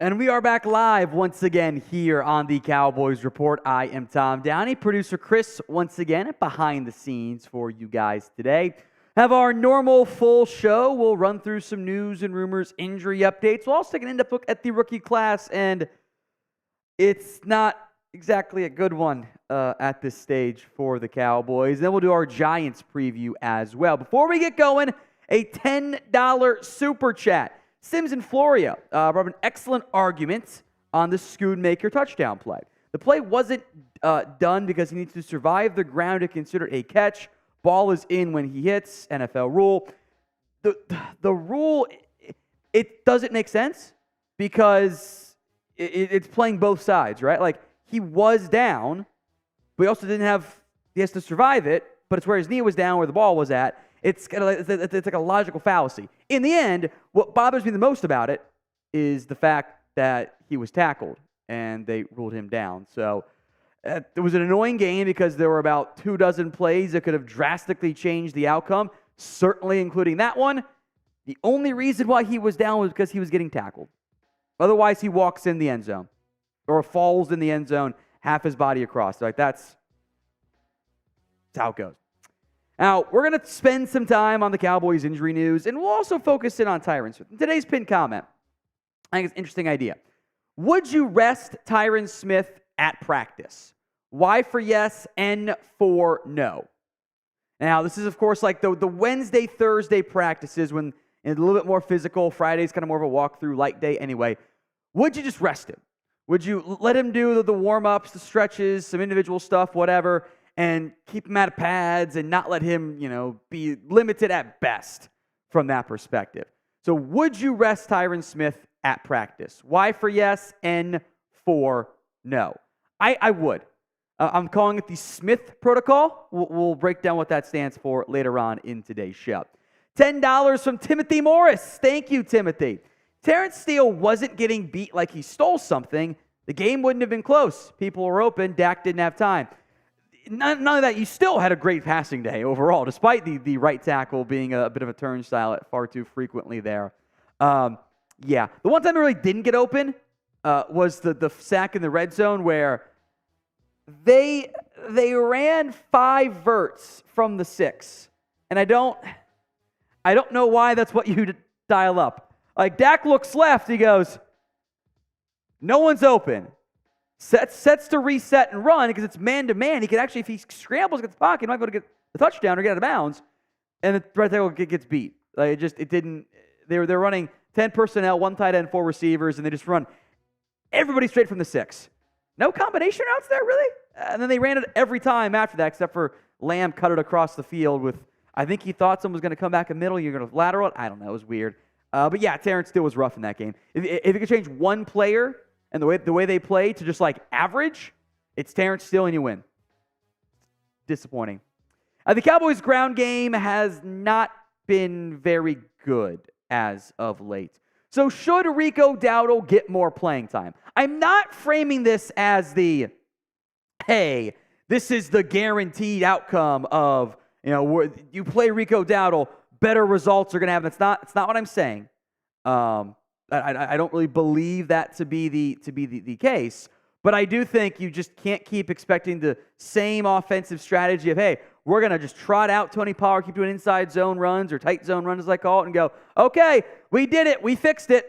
And we are back live once again here on the Cowboys Report. I am Tom Downey, producer Chris once again behind the scenes for you guys today. Have our normal full show. We'll run through some news and rumors, injury updates. We'll also take an in-depth look at the rookie class, and it's not exactly a good one at this stage for the Cowboys. Then we'll do our Giants preview as well. Before we get going, a $10 super chat. Sims and Floria brought up an excellent argument on the Schoonmaker touchdown play. The play wasn't done because he needs to survive the ground to consider a catch. Ball is in when he hits, NFL rule. The rule, it doesn't make sense because it's playing both sides, right? Like, he was down, but he also he has to survive it, but it's where his knee was down, where the ball was at. It's like a logical fallacy. In the end, what bothers me the most about it is the fact that he was tackled and they ruled him down. So it was an annoying game because there were about 24 plays that could have drastically changed the outcome, certainly including that one. The only reason why he was down was because he was getting tackled. Otherwise, he walks in the end zone or falls in the end zone, half his body across. Like, that's how it goes. Now, we're going to spend some time on the Cowboys injury news, and we'll also focus in on Tyron Smith. In today's pinned comment, I think it's an interesting idea. Would you rest Tyron Smith at practice? Y for yes, N for no. Now, this is, of course, like the Wednesday, Thursday practices when it's a little bit more physical. Friday's kind of more of a walkthrough, light day anyway. Would you just rest him? Would you let him do the warm-ups, the stretches, some individual stuff, whatever, and keep him out of pads and not let him, be limited at best from that perspective? So would you rest Tyron Smith at practice? Y for yes, N for no. I would. I'm calling it the Smith Protocol. We'll break down what that stands for later on in today's show. $10 from Timothy Morris. Thank you, Timothy. Terrence Steele wasn't getting beat like he stole something. The game wouldn't have been close. People were open. Dak didn't have time. None of that. You still had a great passing day overall, despite the right tackle being a bit of a turnstile at far too frequently there. The one time it really didn't get open was the sack in the red zone where they ran 5 verts from the 6, and I don't know why that's what you dial up. Like, Dak looks left, he goes, no one's open. Sets to reset and run because it's man-to-man. He could actually, if he scrambles, gets the pocket, he might be able to get the touchdown or get out of bounds, and the right tackle gets beat. Like, it didn't. They're running 10 personnel, 1 tight end, 4 receivers, and they just run everybody straight from the 6. No combination routes there, really? And then they ran it every time after that, except for Lamb cut it across the field with, I think he thought someone was going to come back in middle, you're going to lateral it. I don't know, it was weird. But yeah, Terrence Steele was rough in that game. If you could change one player and the way they play to just like average, it's Terrence Steele and you win. Disappointing. The Cowboys' ground game has not been very good as of late. So should Rico Dowdle get more playing time? I'm not framing this as hey, this is the guaranteed outcome of, you play Rico Dowdle, better results are going to happen. It's not what I'm saying. I don't really believe that to be the case, but I do think you just can't keep expecting the same offensive strategy of, hey, we're going to just trot out Tony Pollard, keep doing inside zone runs or tight zone runs as I call it, and go, okay, we did it, we fixed it.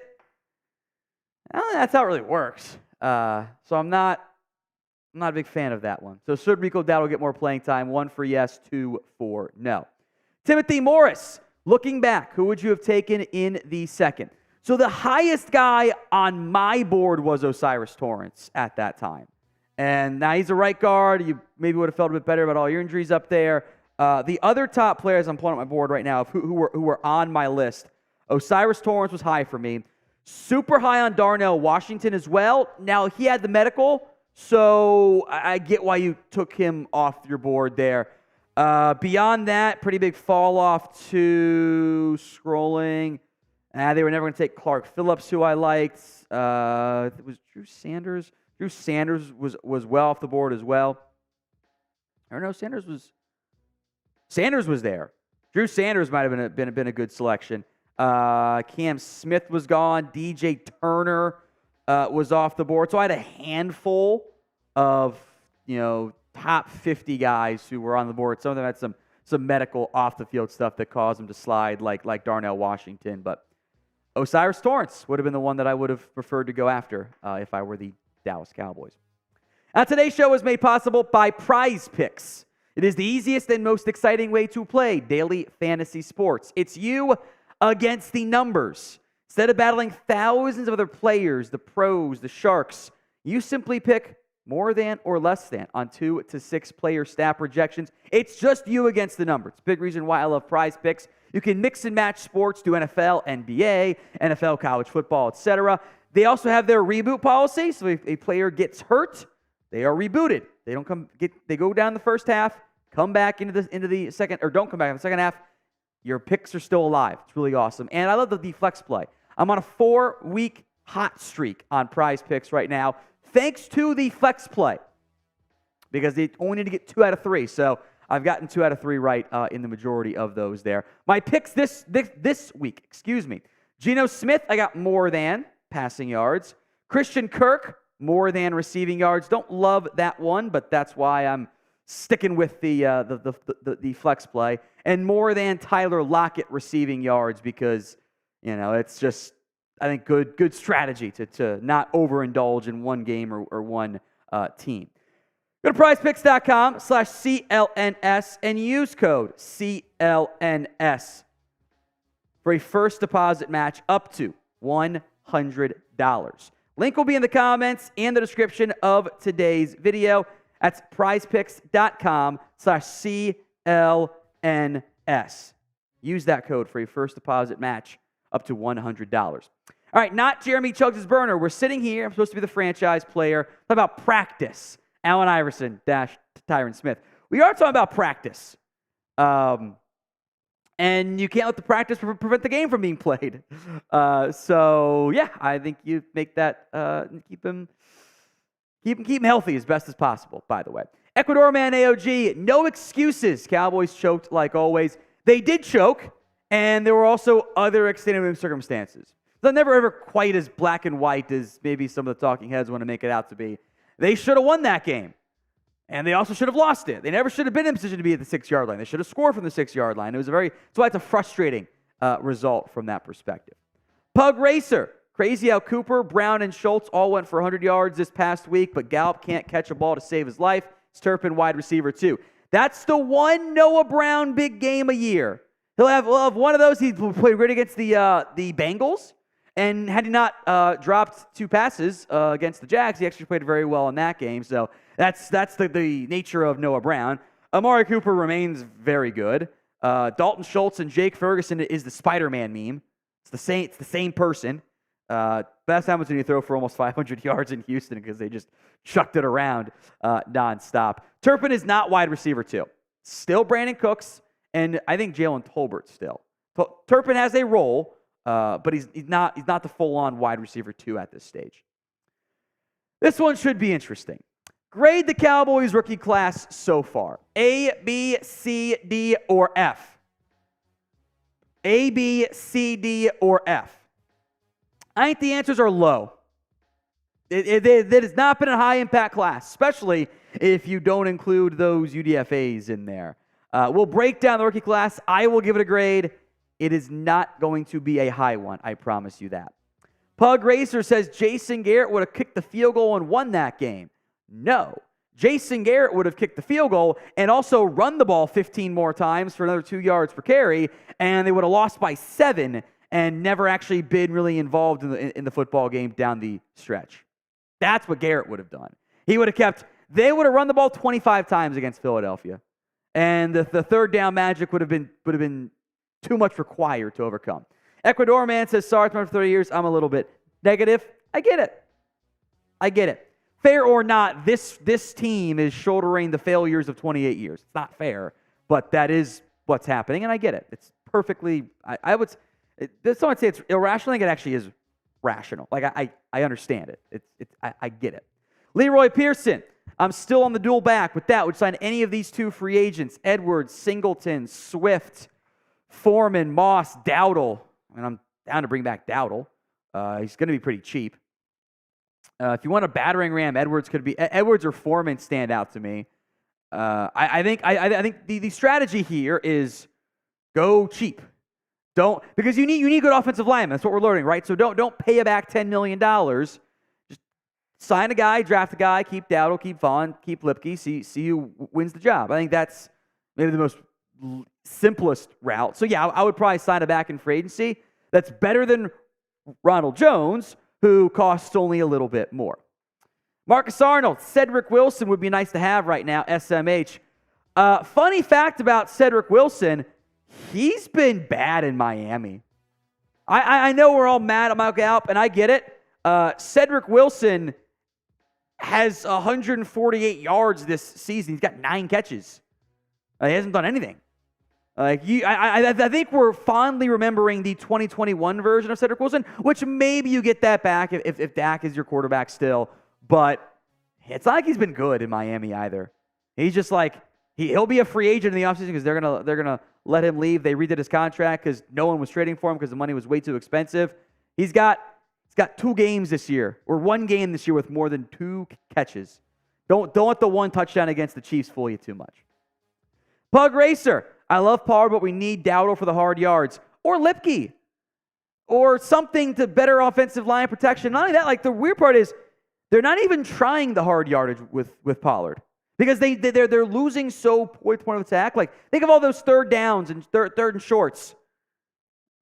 I don't think that's how it really works. So I'm not a big fan of that one. So should Rico Dowdle get more playing time? 1 for yes, 2 for no. Timothy Morris, looking back, who would you have taken in the second? So the highest guy on my board was O'Cyrus Torrence at that time. And now he's a right guard. You maybe would have felt a bit better about all your injuries up there. The other top players I'm pulling up my board right now who were on my list, O'Cyrus Torrence was high for me. Super high on Darnell Washington as well. Now, he had the medical, so I get why you took him off your board there. Beyond that, pretty big fall off to scrolling. They were never going to take Clark Phillips, who I liked. It was Drew Sanders. Drew Sanders was well off the board as well. Or no, Sanders was there. Drew Sanders might have been a good selection. Cam Smith was gone. DJ Turner. was off the board. So I had a handful of, top 50 guys who were on the board. Some of them had some medical off-the-field stuff that caused them to slide, like Darnell Washington. But O'Cyrus Torrence would have been the one that I would have preferred to go after if I were the Dallas Cowboys. Now, today's show was made possible by Prize Picks. It is the easiest and most exciting way to play daily fantasy sports. It's you against the numbers. Instead of battling thousands of other players, the pros, the sharks, you simply pick more than or less than on 2 to 6 player stat projections. It's just you against the numbers. Big reason why I love Prize Picks. You can mix and match sports, do NFL, NBA, NFL, college football, etc. They also have their reboot policy, so if a player gets hurt, they are rebooted. They go down the first half, come back into the second, or don't come back in the second half. Your picks are still alive. It's really awesome. And I love the flex play. I'm on a 4-week hot streak on Prize Picks right now, thanks to the flex play, because they only need to get 2 out of 3. So I've gotten 2 out of 3 right in the majority of those there. My picks this week, Geno Smith, I got more than passing yards. Christian Kirk, more than receiving yards. Don't love that one, but that's why I'm sticking with the flex play. And more than Tyler Lockett receiving yards, because it's just, I think, good strategy to not overindulge in one game or one team. Go to prizepicks.com/CLNS and use code CLNS for a first deposit match up to $100. Link will be in the comments and the description of today's video. That's prizepicks.com/CLNS. Use that code for a first deposit match up to $100. All right, not Jeremy Chugs' burner. We're sitting here. I'm supposed to be the franchise player. Talk about practice. Allen Iverson - Tyron Smith. We are talking about practice. And you can't let the practice prevent the game from being played. So, yeah, I think you make that, keep him healthy as best as possible, by the way. Ecuador man AOG, no excuses. Cowboys choked like always. They did choke, and there were also other extenuating circumstances. They're never ever quite as black and white as maybe some of the talking heads want to make it out to be. They should have won that game, and they also should have lost it. They never should have been in a position to be at the 6-yard line. They should have scored from the 6-yard line. That's why it's a frustrating result from that perspective. Pug Racer, crazy how Cooper, Brown, and Schultz all went for 100 yards this past week, but Gallup can't catch a ball to save his life. It's Turpin, wide receiver, too. That's the one Noah Brown big game a year. He'll have one of those. He played great against the Bengals. And had he not dropped 2 passes against the Jags, he actually played very well in that game. So that's the nature of Noah Brown. Amari Cooper remains very good. Dalton Schultz and Jake Ferguson is the Spider-Man meme. It's the same person. Best time was when you throw for almost 500 yards in Houston because they just chucked it around nonstop. Turpin is not wide receiver 2. Still Brandon Cooks, and I think Jalen Tolbert still. Turpin has a role. But he's not the full-on wide receiver 2 at this stage. This one should be interesting. Grade the Cowboys rookie class so far. A, B, C, D, or F. A, B, C, D, or F. I think the answers are low. It has not been a high-impact class, especially if you don't include those UDFAs in there. We'll break down the rookie class. I will give it a grade. It is not going to be a high one, I promise you that. Pug Racer says Jason Garrett would have kicked the field goal and won that game. No. Jason Garrett would have kicked the field goal and also run the ball 15 more times for another 2 yards per carry, and they would have lost by 7 and never actually been really involved in the football game down the stretch. That's what Garrett would have done. They would have run the ball 25 times against Philadelphia, and the third down magic would have been too much required to overcome. Ecuador man says, sorry, for 30 years. I'm a little bit negative. I get it. Fair or not, this team is shouldering the failures of 28 years. It's not fair, but that is what's happening, and I get it. It's perfectly, someone would say it's irrational. I think it actually is rational. Like, I understand it. I get it. Leroy Pearson, I'm still on the dual back. With that, would sign any of these 2 free agents, Edwards, Singleton, Swift, Foreman, Moss, Dowdle. And I'm down to bring back Dowdle. He's going to be pretty cheap. If you want a battering ram, Edwards or Foreman stand out to me. I think the strategy here is go cheap. Because you need good offensive linemen. That's what we're learning, right? So don't pay back $10 million. Just sign a guy, draft a guy, keep Dowdle, keep Vaughn, keep Lipke, see who wins the job. I think that's maybe the most simplest route. So yeah, I would probably sign a back in free agency. That's better than Ronald Jones, who costs only a little bit more. Marcus Arnold, Cedric Wilson would be nice to have right now, SMH. Funny fact about Cedric Wilson, he's been bad in Miami. I know we're all mad at Michael Gallup, and I get it. Cedric Wilson has 148 yards this season. He's got 9 catches. He hasn't done anything. I think we're fondly remembering the 2021 version of Cedric Wilson, which maybe you get that back if Dak is your quarterback still. But it's not like he's been good in Miami either. He's just like he'll be a free agent in the offseason because they're gonna let him leave. They redid his contract because no one was trading for him because the money was way too expensive. He's got 2 games this year, or 1 game this year with more than 2 catches. Don't let the 1 touchdown against the Chiefs fool you too much. Pug Racer. I love Pollard, but we need Dowdle for the hard yards. Or Lipke. Or something to better offensive line protection. Not only that, the weird part is they're not even trying the hard yardage with Pollard. Because they're losing so point of attack. Think of all those third downs and third and shorts.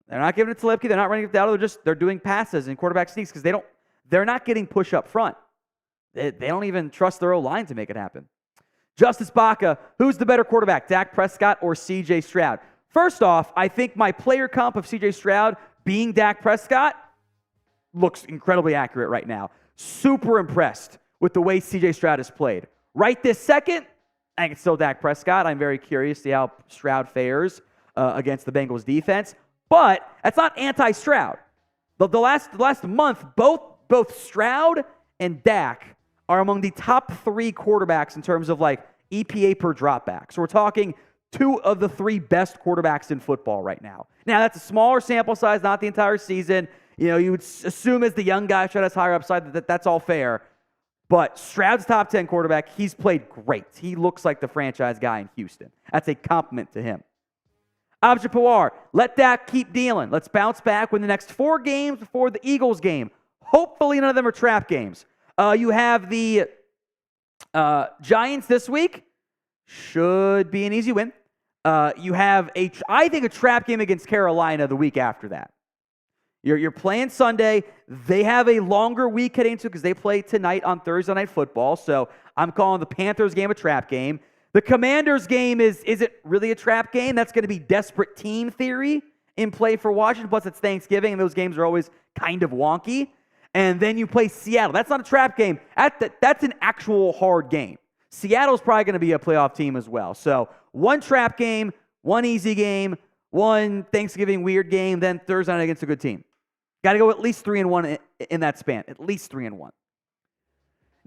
They're not giving it to Lipke. They're not running it to Dowdle. They're doing passes and quarterback sneaks because they're not getting push up front. They don't even trust their O-line to make it happen. Justice Baca, who's the better quarterback, Dak Prescott or C.J. Stroud? First off, I think my player comp of C.J. Stroud being Dak Prescott looks incredibly accurate right now. Super impressed with the way C.J. Stroud has played. Right this second, I think it's still Dak Prescott. I'm very curious to see how Stroud fares against the Bengals defense. But that's not anti-Stroud. The last month, both Stroud and Dak are among the top 3 quarterbacks in terms of EPA per dropback. So we're talking 2 of the 3 best quarterbacks in football right now. Now, that's a smaller sample size, not the entire season. You would assume as the young guy, Stroud has higher upside, that's all fair. But Stroud's top 10 quarterback, he's played great. He looks like the franchise guy in Houston. That's a compliment to him. Abja Pawar, let Dak keep dealing. Let's bounce back win the next 4 games before the Eagles game. Hopefully none of them are trap games. You have the Giants this week. Should be an easy win. You have I think a trap game against Carolina the week after that. You're playing Sunday. They have a longer week heading into because they play tonight on Thursday Night Football. So I'm calling the Panthers game a trap game. The Commanders game isn't really a trap game. That's going to be desperate team theory in play for Washington. Plus, it's Thanksgiving, and those games are always kind of wonky. And then you play Seattle. That's not a trap game. That's an actual hard game. Seattle's probably going to be a playoff team as well. So 1 trap game, 1 easy game, 1 Thanksgiving weird game, then Thursday night against a good team. Got to go at least 3-1 in that span. At least 3-1.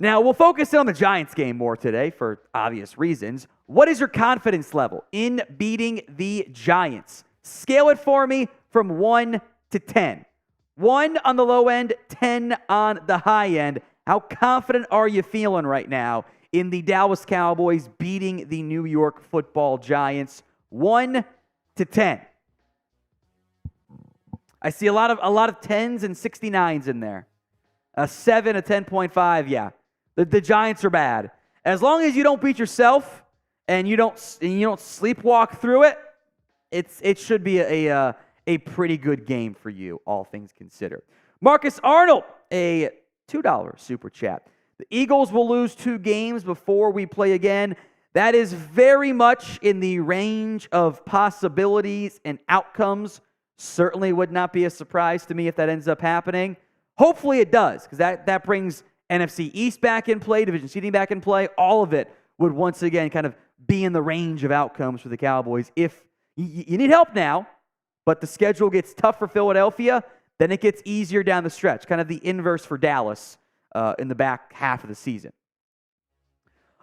Now, we'll focus in on the Giants game more today for obvious reasons. What is your confidence level in beating the Giants? Scale it for me from 1 to 10. 1 on the low end, 10 on the high end. How confident are you feeling right now in the Dallas Cowboys beating the New York Football Giants? 1 to 10. I see a lot of 10s and 69s in there. A 7, a 10.5, yeah. The Giants are bad. As long as you don't beat yourself and you don't sleepwalk through it, it should be a pretty good game for you, all things considered. Marcus Arnold, a $2 super chat. The Eagles will lose 2 games before we play again. That is very much in the range of possibilities and outcomes. Certainly would not be a surprise to me if that ends up happening. Hopefully it does, because that brings NFC East back in play, division seeding back in play. All of it would once again kind of be in the range of outcomes for the Cowboys. If you need help now, but the schedule gets tough for Philadelphia, then it gets easier down the stretch, kind of the inverse for Dallas in the back half of the season.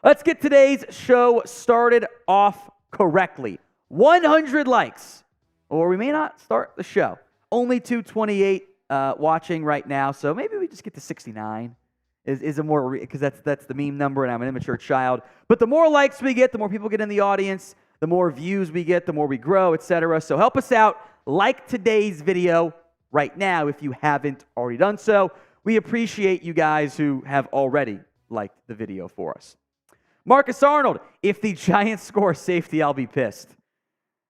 Let's get today's show started off correctly. 100 likes, or we may not start the show. Only 228 watching right now, so maybe we just get to 69. is a more, because that's the meme number, and I'm an immature child. But the more likes we get, the more people get in the audience, the more views we get, the more we grow, etc. So help us out. Like today's video right now if you haven't already done so. We appreciate you guys who have already liked the video for us. Marcus Arnold, if the Giants score a safety, I'll be pissed.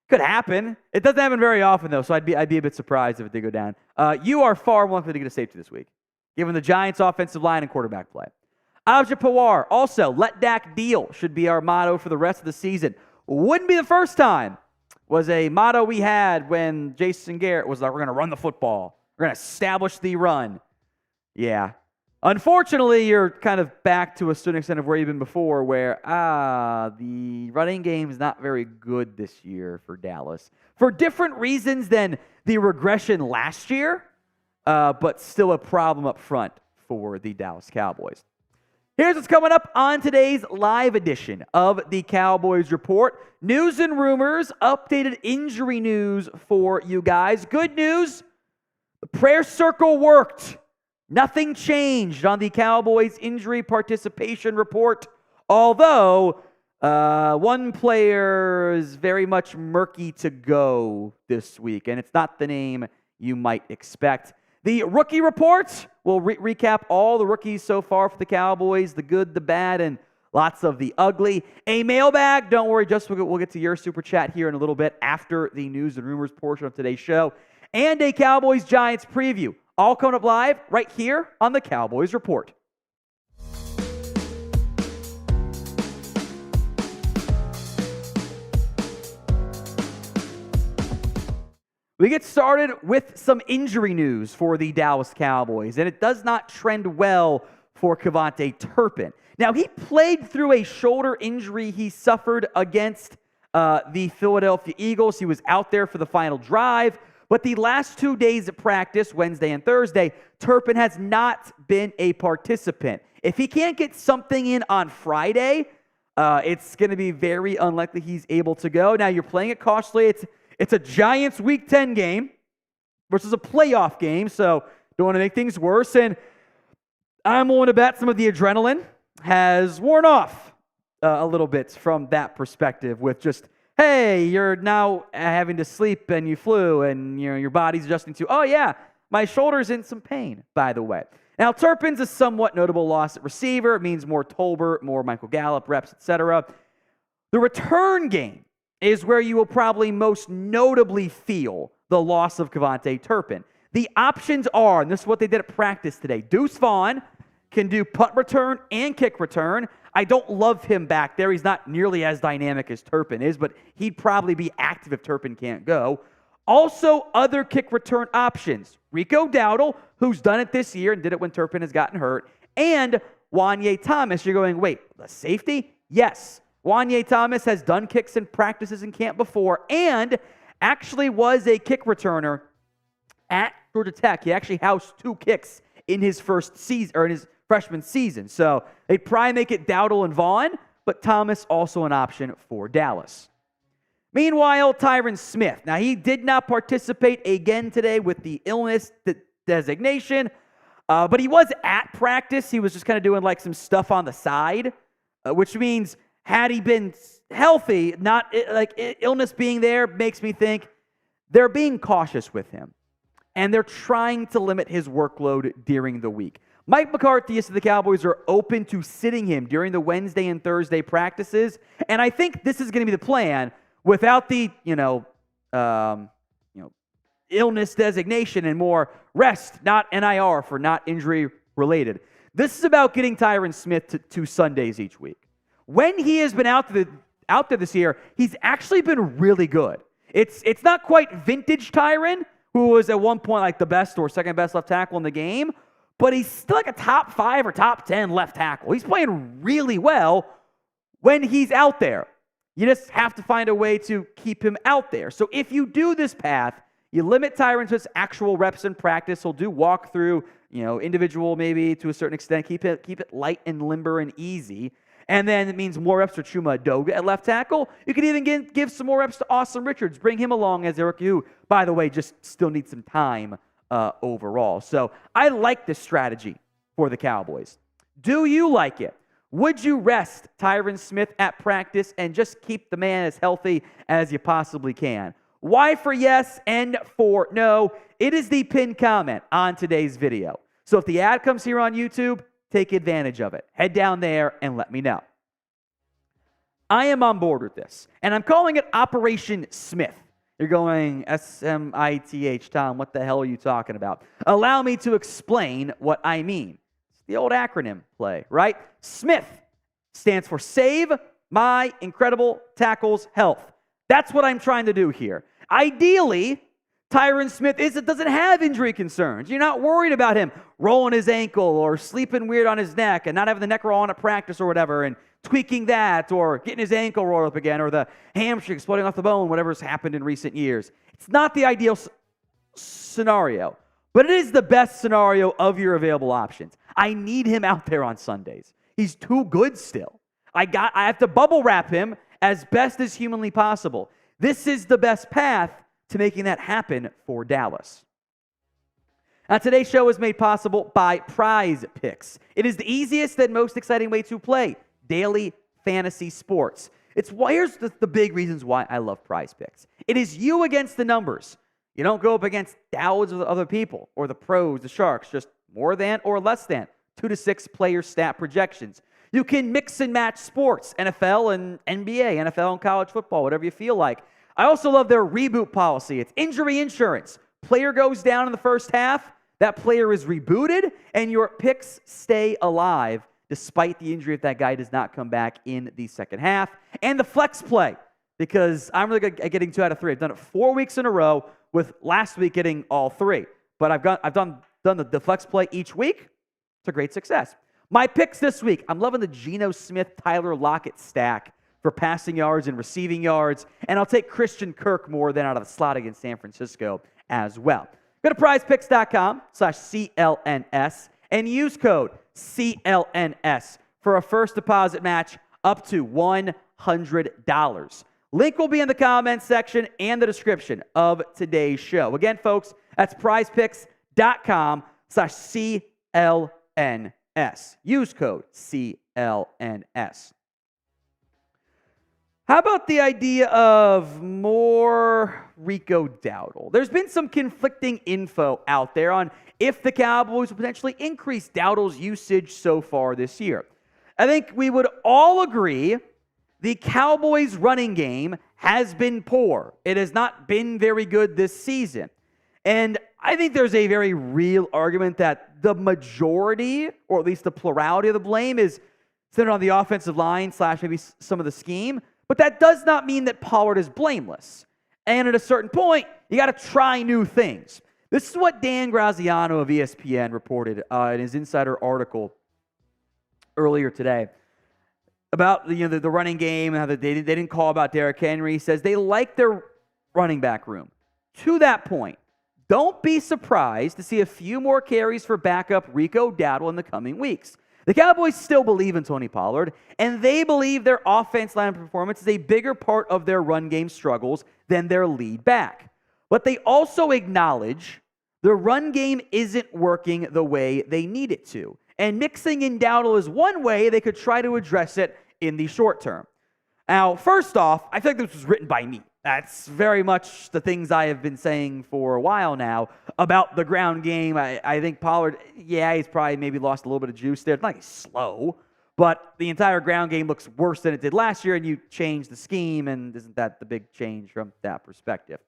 Could happen. It doesn't happen very often, though, so I'd be a bit surprised if it did go down. You are far more likely to get a safety this week, given the Giants' offensive line and quarterback play. Abja Pawar, also, let Dak deal should be our motto for the rest of the season. Wouldn't be the first time. Was a motto we had when Jason Garrett was like, we're going to run the football. We're going to establish the run. Yeah. Unfortunately, you're kind of back to a certain extent of where you've been before, where, the running game is not very good this year for Dallas. For different reasons than the regression last year, but still a problem up front for the Dallas Cowboys. Here's what's coming up on today's live edition of the Cowboys Report. News and rumors, updated injury news for you guys. Good news, the prayer circle worked. Nothing changed on the Cowboys injury participation report, although one player is very much murky to go this week, and it's not the name you might expect. The rookie report will recap all the rookies so far for the Cowboys, the good, the bad, and lots of the ugly. A mailbag, don't worry, we'll get to your super chat here in a little bit after the news and rumors portion of today's show. And a Cowboys-Giants preview, all coming up live right here on the Cowboys Report. We get started with some injury news for the Dallas Cowboys, and it does not trend well for KaVontae Turpin. Now, he played through a shoulder injury he suffered against the Philadelphia Eagles. He was out there for the final drive, but the last 2 days of practice, Wednesday and Thursday, Turpin has not been a participant. If he can't get something in on Friday, it's going to be very unlikely he's able to go. Now, you're playing it cautiously. It's a Giants Week 10 game versus a playoff game, so don't want to make things worse. And I'm willing to bet some of the adrenaline has worn off a little bit from that perspective with just, hey, you're now having to sleep and you flew and your body's adjusting to, oh yeah, my shoulder's in some pain, by the way. Now, Turpin's a somewhat notable loss at receiver. It means more Tolbert, more Michael Gallup reps, etc. The return game is where you will probably most notably feel the loss of KaVontae Turpin. The options are, and this is what they did at practice today, Deuce Vaughn can do punt return and kick return. I don't love him back there. He's not nearly as dynamic as Turpin is, but he'd probably be active if Turpin can't go. Also, other kick return options. Rico Dowdle, who's done it this year and did it when Turpin has gotten hurt, and Wanye Thomas. You're going, wait, the safety? Yes. Wanye Thomas has done kicks in practices in camp before and actually was a kick returner at Georgia Tech. He actually housed 2 kicks in his first season, or in his freshman season. So they'd probably make it Dowdle and Vaughn, but Thomas also an option for Dallas. Meanwhile, Tyron Smith. Now, he did not participate again today with the illness designation, but he was at practice. He was just kind of doing like some stuff on the side, which means had he been healthy, not like illness being there makes me think they're being cautious with him, and they're trying to limit his workload during the week. Mike McCarthy said the Cowboys are open to sitting him during the Wednesday and Thursday practices, and I think this is going to be the plan without the illness designation and more rest, not NIR for not injury related. This is about getting Tyron Smith to 2 Sundays each week. When he has been out there this year, he's actually been really good. It's not quite vintage Tyron, who was at one point like the best or second best left tackle in the game, but he's still like a top 5 or top 10 left tackle. He's playing really well when he's out there. You just have to find a way to keep him out there. So if you do this path, you limit Tyron Smith's actual reps in practice. He'll do walkthrough, individual maybe to a certain extent. Keep it light and limber and easy. And then it means more reps for Chuma Adoga at left tackle. You could even give some more reps to Austin Richards. Bring him along as Eric, who, by the way, just still needs some time overall. So I like this strategy for the Cowboys. Do you like it? Would you rest Tyron Smith at practice and just keep the man as healthy as you possibly can? Y for yes and for no. It is the pinned comment on today's video. So if the ad comes here on YouTube, take advantage of it. Head down there and let me know. I am on board with this, and I'm calling it Operation Smith. You're going, S-M-I-T-H, Tom, what the hell are you talking about? Allow me to explain what I mean. It's the old acronym play, right? Smith stands for Save My Incredible Tackles Health. That's what I'm trying to do here. Ideally, Tyron Smith doesn't have injury concerns. You're not worried about him rolling his ankle or sleeping weird on his neck and not having the neck roll on at practice or whatever and tweaking that or getting his ankle rolled up again or the hamstring exploding off the bone, whatever's happened in recent years. It's not the ideal scenario, but it is the best scenario of your available options. I need him out there on Sundays. He's too good still. I have to bubble wrap him as best as humanly possible. This is the best path to making that happen for Dallas. Now, today's show is made possible by Prize Picks. It is the easiest and most exciting way to play daily fantasy sports. Here's the big reasons why I love Prize Picks. It is you against the numbers. You don't go up against thousands of other people or the pros, the sharks, just more than or less than 2 to 6 player stat projections. You can mix and match sports, NFL and NBA, NFL and college football, whatever you feel like. I also love their reboot policy. It's injury insurance. Player goes down in the first half, that player is rebooted, and your picks stay alive despite the injury if that guy does not come back in the second half. And the flex play, because I'm really good at getting 2 out of 3. I've done it 4 weeks in a row, with last week getting all 3. But I've done the flex play each week. It's a great success. My picks this week, I'm loving the Geno Smith, Tyler Lockett stack for passing yards and receiving yards, and I'll take Christian Kirk more than out of the slot against San Francisco as well. Go to prizepicks.com/CLNS and use code CLNS for a first deposit match up to $100. Link will be in the comments section and the description of today's show. Again, folks, that's prizepicks.com/CLNS. Use code CLNS. How about the idea of more Rico Dowdle? There's been some conflicting info out there on if the Cowboys will potentially increase Dowdle's usage so far this year. I think we would all agree the Cowboys' running game has been poor. It has not been very good this season. And I think there's a very real argument that the majority, or at least the plurality of the blame, is centered on the offensive line / maybe some of the scheme. But that does not mean that Pollard is blameless. And at a certain point, you got to try new things. This is what Dan Graziano of ESPN reported in his insider article earlier today about the running game and how they didn't call about Derrick Henry. He says they like their running back room. To that point, don't be surprised to see a few more carries for backup Rico Dowdle in the coming weeks. The Cowboys still believe in Tony Pollard, and they believe their offense line performance is a bigger part of their run game struggles than their lead back. But they also acknowledge the run game isn't working the way they need it to. And mixing in Dowdle is one way they could try to address it in the short term. Now, first off, I feel like this was written by me. That's very much the things I have been saying for a while now about the ground game. I think Pollard, he's probably maybe lost a little bit of juice there. It's not like he's slow, but the entire ground game looks worse than it did last year, and you changed the scheme, and isn't that the big change from that perspective?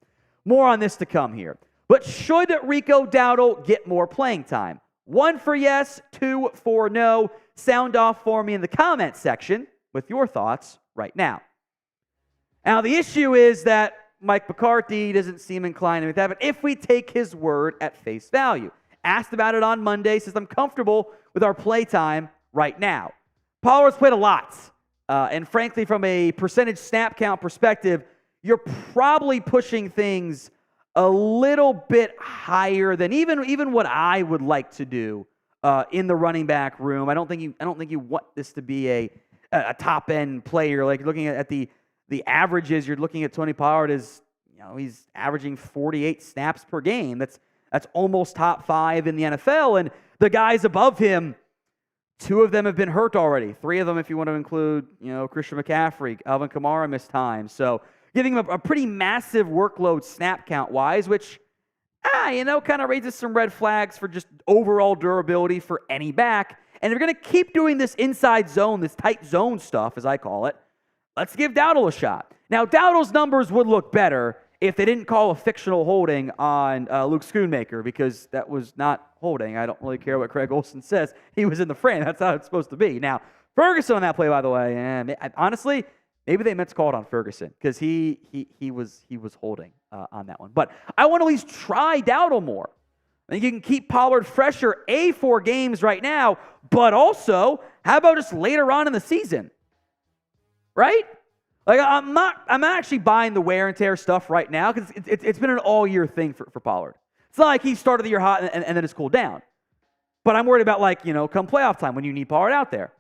More on this to come here. But should Rico Dowdle get more playing time? 1 for yes, 2 for no. Sound off for me in the comments section with your thoughts right now. Now, the issue is that Mike McCarthy doesn't seem inclined to make that, but if we take his word at face value, asked about it on Monday, says I'm comfortable with our play time right now. Pollard's played a lot, and frankly, from a percentage snap count perspective, you're probably pushing things a little bit higher than even what I would like to do in the running back room. I don't think you want this to be a top end player. Like looking at the averages, you're looking at Tony Pollard as, he's averaging 48 snaps per game. That's almost top 5 in the NFL. And the guys above him, 2 of them have been hurt already. 3 of them, if you want to include, Christian McCaffrey, Alvin Kamara missed time. So giving him a pretty massive workload snap count-wise, which, kind of raises some red flags for just overall durability for any back. And if you're going to keep doing this inside zone, this tight zone stuff, as I call it, let's give Dowdle a shot. Now, Dowdle's numbers would look better if they didn't call a fictional holding on Luke Schoonmaker, because that was not holding. I don't really care what Craig Olsen says. He was in the frame. That's how it's supposed to be. Now, Ferguson on that play, by the way, honestly, maybe they meant to call it on Ferguson, because he was holding on that one. But I want to at least try Dowdle more. I think you can keep Pollard fresher, 4 games right now, but also, how about just later on in the season? Right? Like, I'm not actually buying the wear and tear stuff right now, because it's been an all-year thing for Pollard. It's not like he started the year hot and then it's cooled down. But I'm worried about, come playoff time when you need Pollard out there.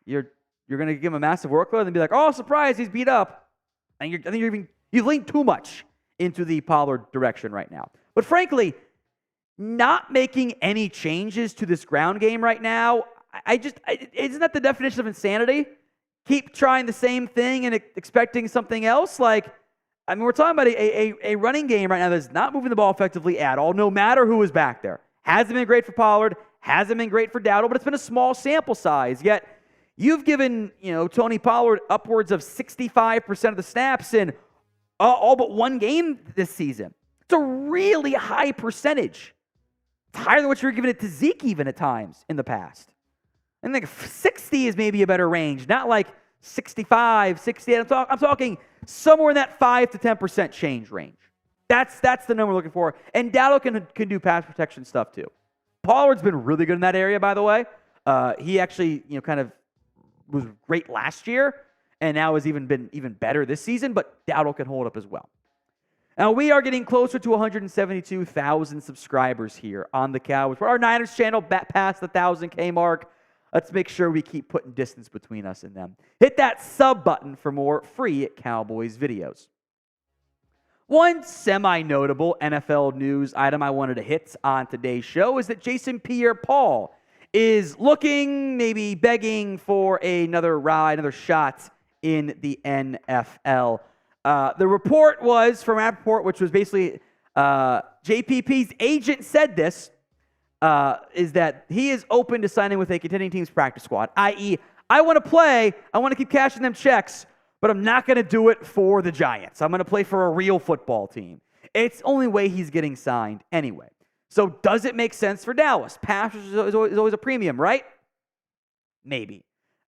You're going to give him a massive workload and be like, oh, surprise, he's beat up. And I think you've leaned too much into the Pollard direction right now. But frankly, not making any changes to this ground game right now, isn't that the definition of insanity? Keep trying the same thing and expecting something else? We're talking about a running game right now that's not moving the ball effectively at all, no matter who is back there. Hasn't been great for Pollard, hasn't been great for Dowdle, but it's been a small sample size. Yet, you've given, Tony Pollard upwards of 65% of the snaps in all but 1 game this season. It's a really high percentage. It's higher than what you were giving it to Zeke even at times in the past. I think 60 is maybe a better range, not like 65, 68. I'm talking somewhere in that 5 to 10% change range. That's the number we're looking for. And Dowdle can do pass protection stuff too. Pollard's been really good in that area, by the way. He actually, kind of was great last year, and now has been even better this season, but Dowdle can hold up as well. Now, we are getting closer to 172,000 subscribers here on the Cowboys. Our Niners channel past the 1,000K mark. Let's make sure we keep putting distance between us and them. Hit that sub button for more free Cowboys videos. One semi-notable NFL news item I wanted to hit on today's show is that Jason Pierre-Paul is looking, maybe begging for another ride, another shot in the NFL. The report was from Rappaport, which was basically JPP's agent said this, is that he is open to signing with a contending team's practice squad, i.e., I want to play, I want to keep cashing them checks, but I'm not going to do it for the Giants. I'm going to play for a real football team. It's the only way he's getting signed anyway. So does it make sense for Dallas? Pass is always a premium, right? Maybe.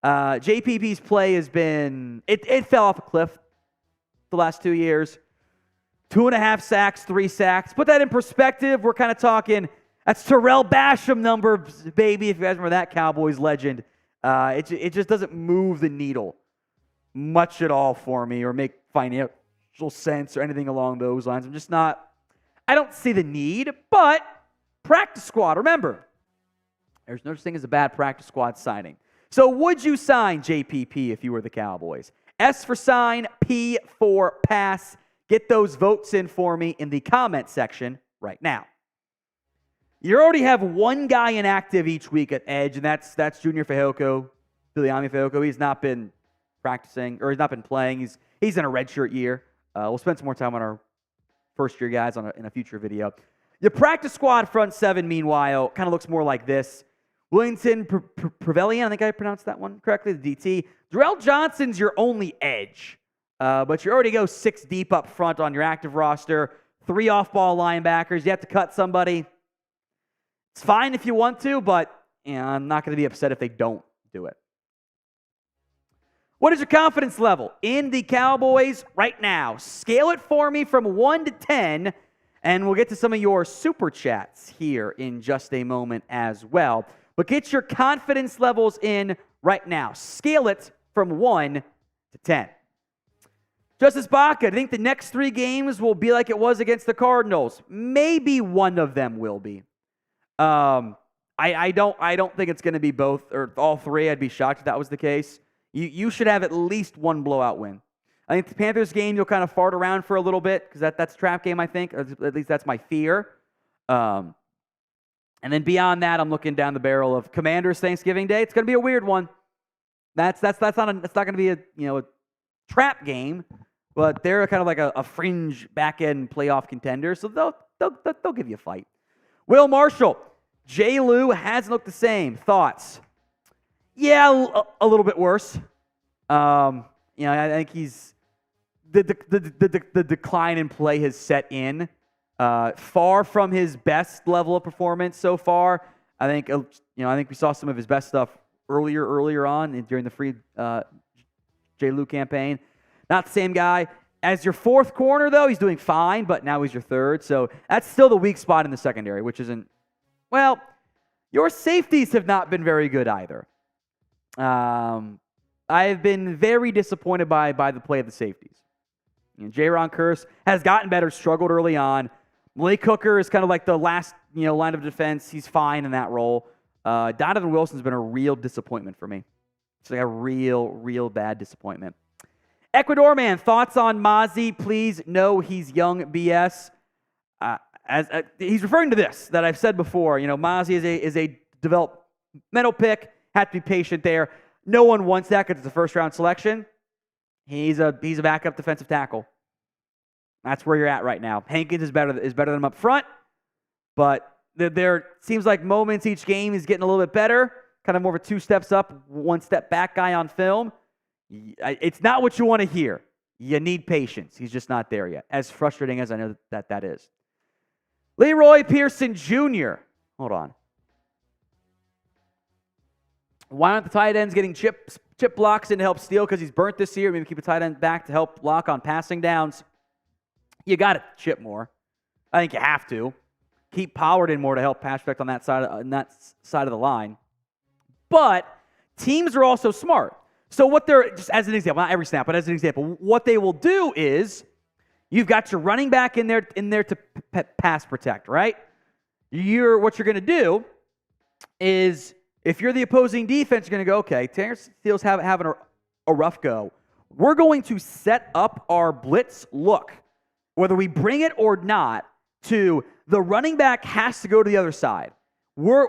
JPP's play has been, it fell off a cliff the last 2 years. 2.5 sacks, 3 sacks. Put that in perspective, we're kind of talking, that's Terrell Basham numbers, baby, if you guys remember that Cowboys legend. It just doesn't move the needle much at all for me or make financial sense or anything along those lines. I don't see the need, but practice squad, remember, there's no such thing as a bad practice squad signing. So would you sign JPP if you were the Cowboys? S for sign, P for pass. Get those votes in for me in the comment section right now. You already have one guy inactive each week at edge, and that's Junior Fehoko, Biliami Fehoko. He's not been practicing, or he's not been playing. He's in a redshirt year. We'll spend some more time on our first-year guys in a future video. The practice squad front 7, meanwhile, kind of looks more like this. Willington Prevelian, I think I pronounced that one correctly, the DT. Darrell Johnson's your only edge, but you already go 6 deep up front on your active roster, 3 off-ball linebackers. You have to cut somebody. It's fine if you want to, but I'm not going to be upset if they don't do it. What is your confidence level in the Cowboys right now? Scale it for me from 1 to 10, and we'll get to some of your super chats here in just a moment as well. But get your confidence levels in right now. Scale it from 1 to 10. Justice Baca, I think the next 3 games will be like it was against the Cardinals. Maybe one of them will be. I don't think it's going to be both or all 3. I'd be shocked if that was the case. You should have at least 1 blowout win. I think the Panthers game, you'll kind of fart around for a little bit because that's a trap game, I think. Or at least that's my fear. And then beyond that, I'm looking down the barrel of Commanders Thanksgiving Day. It's going to be a weird one. It's not going to be a trap game, but they're kind of like a fringe back end playoff contender, so they'll give you a fight. Will Marshall, J. Lou hasn't looked the same. Thoughts? Yeah, a little bit worse. I think he's the decline in play has set in. Far from his best level of performance so far. I think we saw some of his best stuff earlier on during the free J. Lou campaign. Not the same guy. As your fourth corner, though, he's doing fine, but now he's your third. So that's still the weak spot in the secondary, which isn't, well, your safeties have not been very good either. I've been very disappointed by the play of the safeties. Jaron Kearse has gotten better, struggled early on. Malik Hooker is kind of like the last line of defense. He's fine in that role. Donovan Wilson's been a real disappointment for me. It's like a real bad disappointment. Ecuador man, thoughts on Mazi? Please, no, he's young BS. He's referring to this that I've said before. Mazi is a developmental pick. Have to be patient there. No one wants that because it's a first-round selection. He's a backup defensive tackle. That's where you're at right now. Hankins is better than him up front, but there seems like moments each game he's getting a little bit better. Kind of more of a 2 steps up, 1 step back guy on film. It's not what you want to hear. You need patience. He's just not there yet. As frustrating as I know that is. Leroy Pearson Jr. Hold on. Why aren't the tight ends getting chip blocks in to help steal? Because he's burnt this year. Maybe keep a tight end back to help block on passing downs. You got to chip more. I think you have to. Keep Pollard in more to help pass protect on that side of the line. But teams are also smart. So what they're, just as an example, not every snap, but as an example, what they will do is you've got your running back in there to pass protect, right? What you're going to do is, if you're the opposing defense, you're going to go, okay, Terrence Steele's having a rough go. We're going to set up our blitz look, whether we bring it or not, to the running back has to go to the other side. We're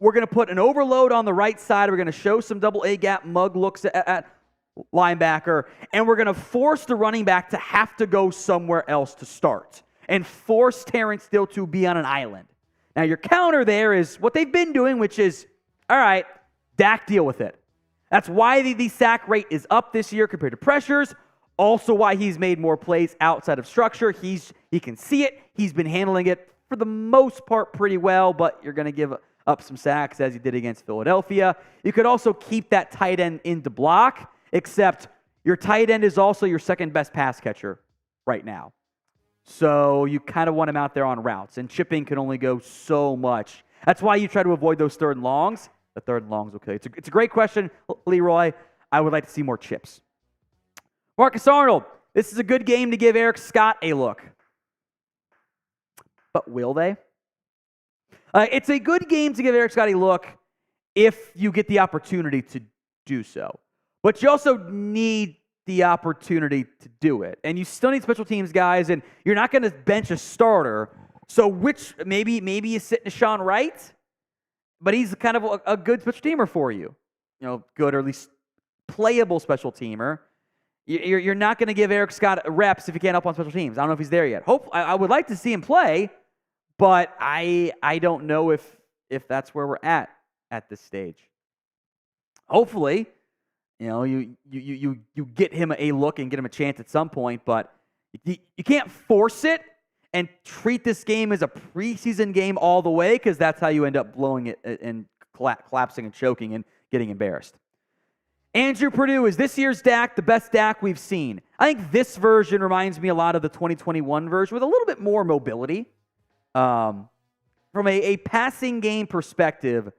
going to put an overload on the right side. We're going to show some double A gap mug looks at linebacker, and we're going to force the running back to have to go somewhere else to start and force Terrence Steele to be on an island. Now, your counter there is what they've been doing, which is, all right, Dak, deal with it. That's why the sack rate is up this year compared to pressures. Also why he's made more plays outside of structure. He can see it. He's been handling it for the most part pretty well, but you're going to give up some sacks as he did against Philadelphia. You could also keep that tight end into block, except your tight end is also your second best pass catcher right now. So you kind of want him out there on routes, and chipping can only go so much. That's why you try to avoid those third and longs. The third and longs, okay. It's a great question, Leroy. I would like to see more chips. Marcus Arnold, this is a good game to give Eric Scott a look. But will they? It's a good game to give Eric Scott a look if you get the opportunity to do so. But you also need the opportunity to do it. And you still need special teams guys, and you're not going to bench a starter. So maybe you sit Deshaun Wright, but he's kind of a good special teamer for you. Good or at least playable special teamer. You're not going to give Eric Scott reps if you can't help on special teams. I don't know if he's there yet. I would like to see him play, but I don't know if that's where we're at this stage. Hopefully, you get him a look and get him a chance at some point, but you can't force it and treat this game as a preseason game all the way, because that's how you end up blowing it and collapsing and choking and getting embarrassed. Andrew Purdue, is this year's Dak the best Dak we've seen? I think this version reminds me a lot of the 2021 version with a little bit more mobility. From a passing game perspective,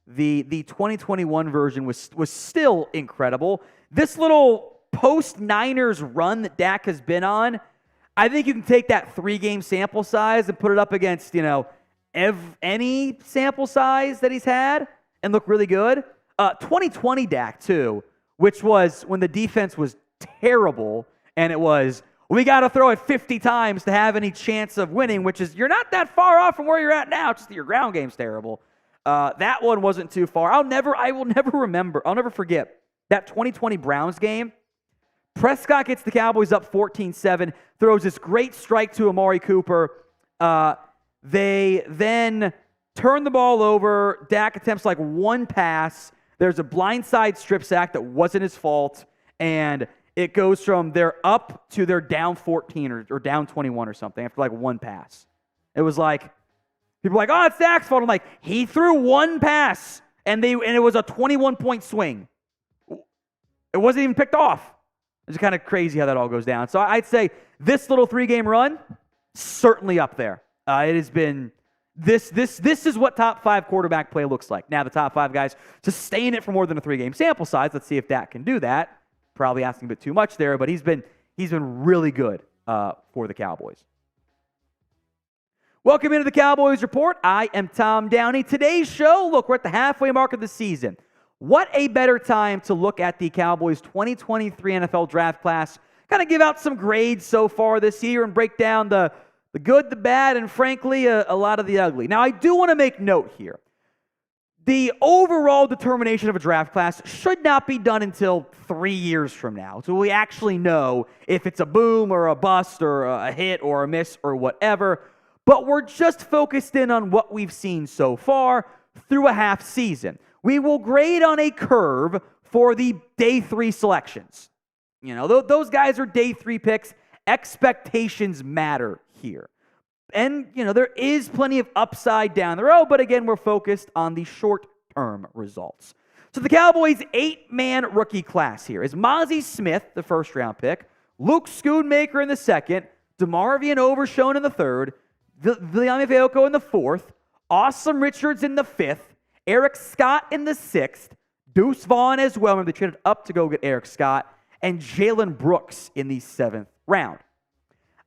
the 2021 version was still incredible. This little post-Niners run that Dak has been on, I think you can take that 3-game sample size and put it up against, any sample size that he's had and look really good. 2020 Dak, too, which was when the defense was terrible, and it was, we got to throw it 50 times to have any chance of winning, which is, you're not that far off from where you're at now, just that your ground game's terrible. That one wasn't too far. I'll never forget that 2020 Browns game. Prescott gets the Cowboys up 14-7, throws this great strike to Amari Cooper. They then turn the ball over. Dak attempts like one pass. There's a blindside strip sack that wasn't his fault, and it goes from they're up to they're down 14 or down 21 or something after like one pass. It was like, people were like, oh, it's Dak's fault. I'm like, he threw one pass, and it was a 21-point swing. It wasn't even picked off. It's kind of crazy how that all goes down. So I'd say this little 3-game run, certainly up there. It has been this is what top 5 quarterback play looks like. Now the top 5 guys sustain it for more than a 3-game sample size. Let's see if Dak can do that. Probably asking a bit too much there, but he's been really good for the Cowboys. Welcome into the Cowboys Report. I am Tom Downey. Today's show, look, we're at the halfway mark of the season. What a better time to look at the Cowboys 2023 NFL Draft Class, kind of give out some grades so far this year and break down the good, the bad, and frankly, a lot of the ugly. Now, I do want to make note here. The overall determination of a draft class should not be done until 3 years from now. So we actually know if it's a boom or a bust or a hit or a miss or whatever. But we're just focused in on what we've seen so far through a half season. We will grade on a curve for the day 3 selections. You know, those guys are day 3 picks. Expectations matter here. And, you know, there is plenty of upside down the road, but again, we're focused on the short-term results. So the Cowboys' 8-man rookie class here is Mazi Smith, the first-round pick, Luke Schoonmaker in the second, DeMarvion Overshown in the third, Viliami Feoko in the fourth, Awesome Richards in the fifth, Eric Scott in the sixth, Deuce Vaughn as well. Remember, they traded up to go get Eric Scott, and Jalen Brooks in the 7th round.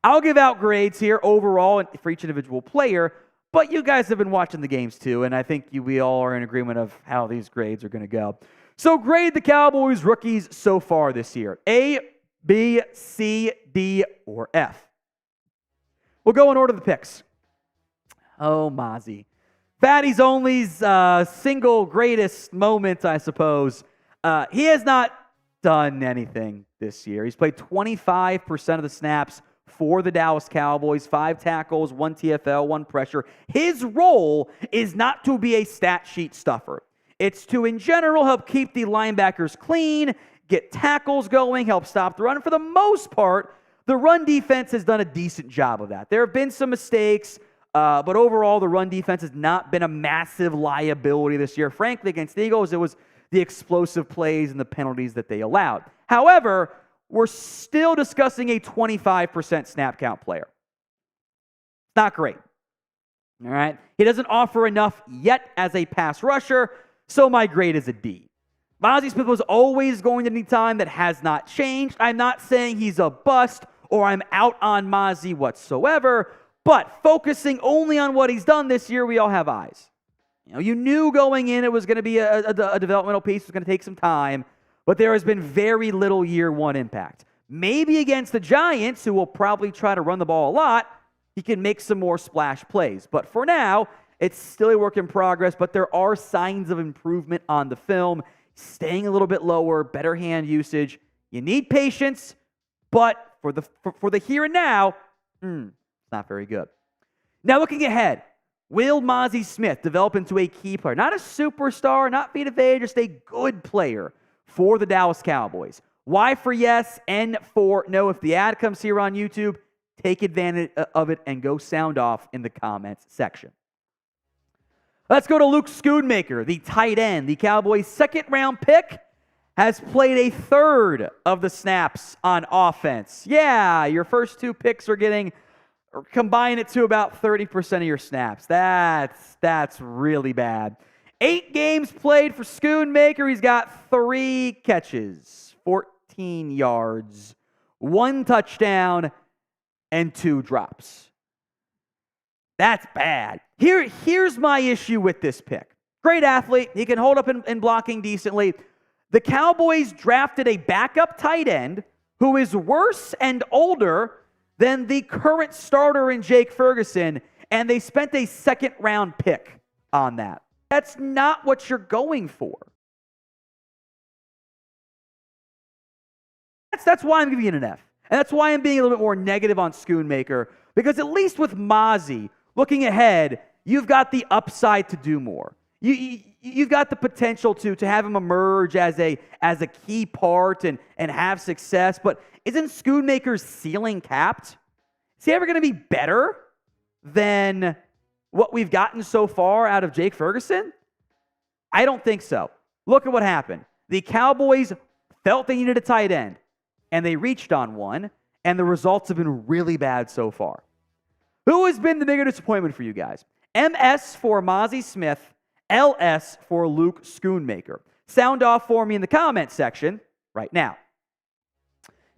I'll give out grades here overall for each individual player, but you guys have been watching the games too, and I think we all are in agreement of how these grades are going to go. So grade the Cowboys rookies so far this year. A, B, C, D, or F. We'll go in order of the picks. Oh, Mazi. Fatty's only's single greatest moment, I suppose. He has not done anything this year. He's played 25% of the snaps for the Dallas Cowboys, 5 tackles, 1 TFL, 1 pressure. His role is not to be a stat sheet stuffer. It's to, in general, help keep the linebackers clean, get tackles going, help stop the run. And for the most part, the run defense has done a decent job of that. There have been some mistakes, but overall, the run defense has not been a massive liability this year. Frankly, against the Eagles, it was the explosive plays and the penalties that they allowed. However, we're still discussing a 25% snap count player. Not great. All right? He doesn't offer enough yet as a pass rusher, so my grade is a D. Mazi Smith was always going to need time. That has not changed. I'm not saying he's a bust or I'm out on Mazi whatsoever, but focusing only on what he's done this year, we all have eyes. You know, you knew going in it was going to be a developmental piece. It was going to take some time. But there has been very little year 1 impact. Maybe against the Giants, who will probably try to run the ball a lot, he can make some more splash plays. But for now, it's still a work in progress, but there are signs of improvement on the film, staying a little bit lower, better hand usage. You need patience, but for the here and now, it's not very good. Now looking ahead, will Mazi Smith develop into a key player? Not a superstar, not UDFA, just a good player for the Dallas Cowboys. Y for yes, N for no. If the ad comes here on YouTube, take advantage of it and go sound off in the comments section. Let's go to Luke Schoonmaker, the tight end. The Cowboys' 2nd-round pick has played a third of the snaps on offense. Yeah, your first 2 picks are combine it to about 30% of your snaps. That's really bad. 8 games played for Schoonmaker. He's got 3 catches, 14 yards, 1 touchdown, and 2 drops. That's bad. Here's my issue with this pick. Great athlete. He can hold up in blocking decently. The Cowboys drafted a backup tight end who is worse and older than the current starter in Jake Ferguson, and they spent a second-round pick on that. That's not what you're going for. That's why I'm giving you an F. And that's why I'm being a little bit more negative on Schoonmaker, because at least with Mazi, looking ahead, you've got the upside to do more. You've got the potential to have him emerge as a key part and have success, but isn't Schoonmaker's ceiling capped? Is he ever going to be better than what we've gotten so far out of Jake Ferguson? I don't think so. Look at what happened. The Cowboys felt they needed a tight end, and they reached on one, and the results have been really bad so far. Who has been the bigger disappointment for you guys? MS for Mazi Smith, LS for Luke Schoonmaker. Sound off for me in the comment section right now.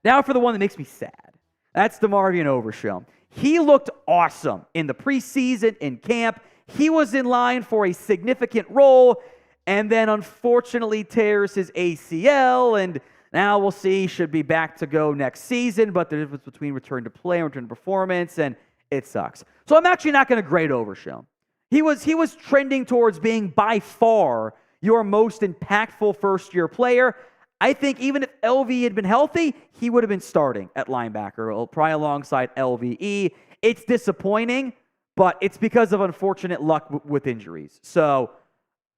Now for the one that makes me sad. That's DeMarvion Overshown. He looked awesome in the preseason, in camp. He was in line for a significant role, and then unfortunately tears his ACL, and now we'll see, should be back to go next season, but the difference between return to play and return to performance, and it sucks. So I'm actually not going to grade Overshown. He was trending towards being by far your most impactful first-year player. I think even if LV had been healthy, he would have been starting at linebacker, probably alongside LVE. It's disappointing, but it's because of unfortunate luck with injuries. So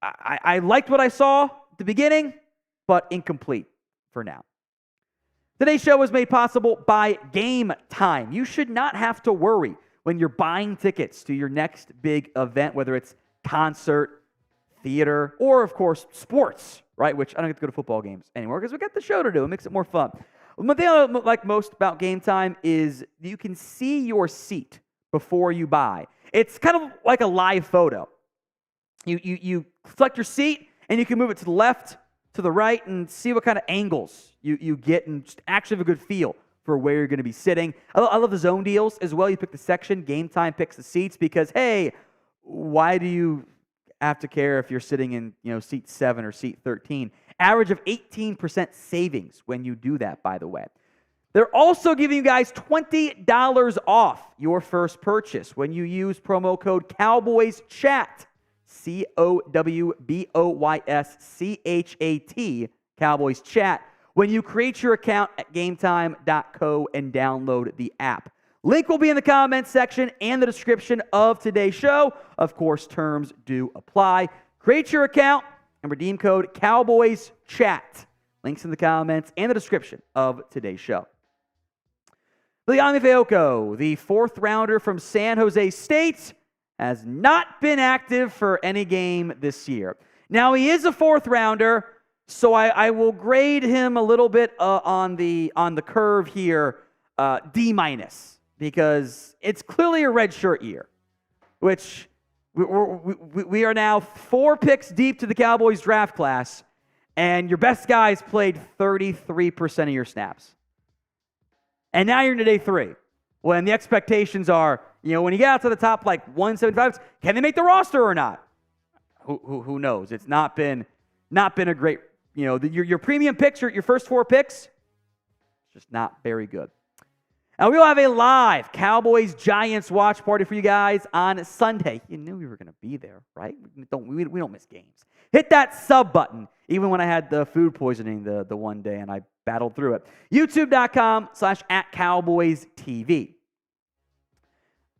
I liked what I saw at the beginning, but incomplete for now. Today's show was made possible by Game Time. You should not have to worry when you're buying tickets to your next big event, whether it's concert, theater, or, of course, sports, right? Which I don't get to go to football games anymore because we got the show to do. It makes it more fun. One thing I like most about Game Time is you can see your seat before you buy. It's kind of like a live photo. You select your seat, and you can move it to the left, to the right, and see what kind of angles you get and just actually have a good feel for where you're going to be sitting. I love the zone deals as well. You pick the section, Game Time picks the seats because, hey, why do you have to care if you're sitting in seat 7 or seat 13? Average of 18% savings when you do that, by the way. They're also giving you guys $20 off your first purchase when you use promo code CowboysChat, COWBOYSCHAT, Cowboys Chat, when you create your account at gametime.co and download the app. Link will be in the comments section and the description of today's show. Of course, terms do apply. Create your account and redeem code CowboysChat. Links in the comments and the description of today's show. Liami Feoko, the fourth rounder from San Jose State, has not been active for any game this year. Now, he is a fourth rounder, so I will grade him a little bit on the curve here, D-, because it's clearly a red shirt year, which we are now 4 picks deep to the Cowboys draft class, and your best guys played 33% of your snaps. And now you're into day 3, when the expectations are, when you get out to the top like 175, can they make the roster or not? Who knows? It's not been a great, your premium picks, your first 4 picks, just not very good. Now, we will have a live Cowboys-Giants watch party for you guys on Sunday. You knew we were going to be there, right? We don't miss games. Hit that sub button, even when I had the food poisoning the one day and I battled through it. YouTube.com/@CowboysTV.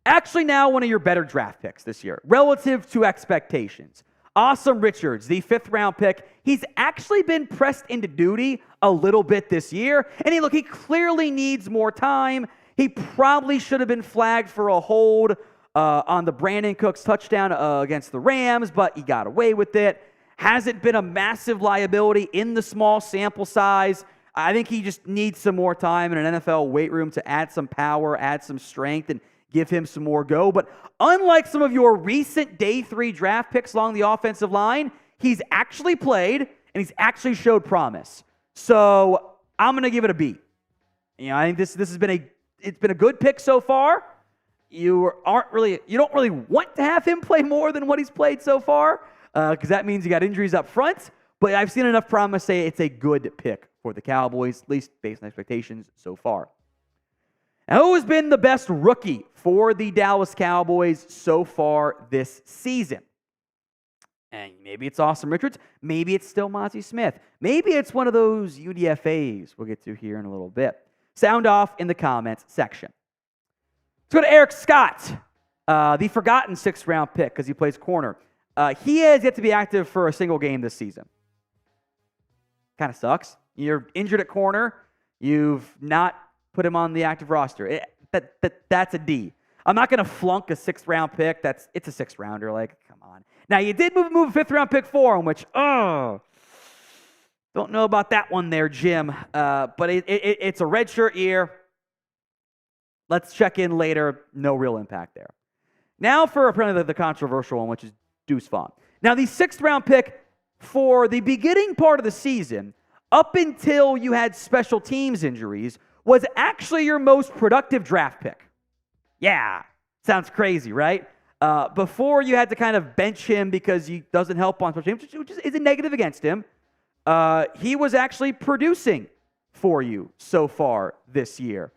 Actually now one of your better draft picks this year, relative to expectations. Awesome Richards, the 5th-round pick. He's actually been pressed into duty a little bit this year. And he clearly needs more time. He probably should have been flagged for a hold on the Brandon Cooks touchdown against the Rams, but he got away with it. Hasn't been a massive liability in the small sample size. I think he just needs some more time in an NFL weight room to add some power, add some strength, and give him some more go. But unlike some of your recent day 3 draft picks along the offensive line, he's actually played and he's actually showed promise. So I'm going to give it a B. I think this has been it's been a good pick so far. You don't really want to have him play more than what he's played so far because that means you got injuries up front. But I've seen enough promise say it's a good pick for the Cowboys, at least based on expectations so far. Now, who has been the best rookie for the Dallas Cowboys so far this season? And maybe it's Austin Richards. Maybe it's still Mazi Smith. Maybe it's one of those UDFAs we'll get to here in a little bit. Sound off in the comments section. Let's go to Eric Scott, the forgotten 6th-round pick because he plays corner. He has yet to be active for a single game this season. Kind of sucks. You're injured at corner. You've not put him on the active roster. That's a D. I'm not going to flunk a 6th-round pick. It's a 6th-rounder. Like, come on. Now, you did move a 5th-round pick for him, which, don't know about that one there, Jim. But it's a redshirt year. Let's check in later. No real impact there. Now for apparently the controversial one, which is Deuce Vaughn. Now, the 6th-round pick for the beginning part of the season, up until you had special teams injuries, was actually your most productive draft pick. Yeah, sounds crazy, right? Before you had to kind of bench him because he doesn't help on special teams, which is a negative against him. He was actually producing for you so far this year.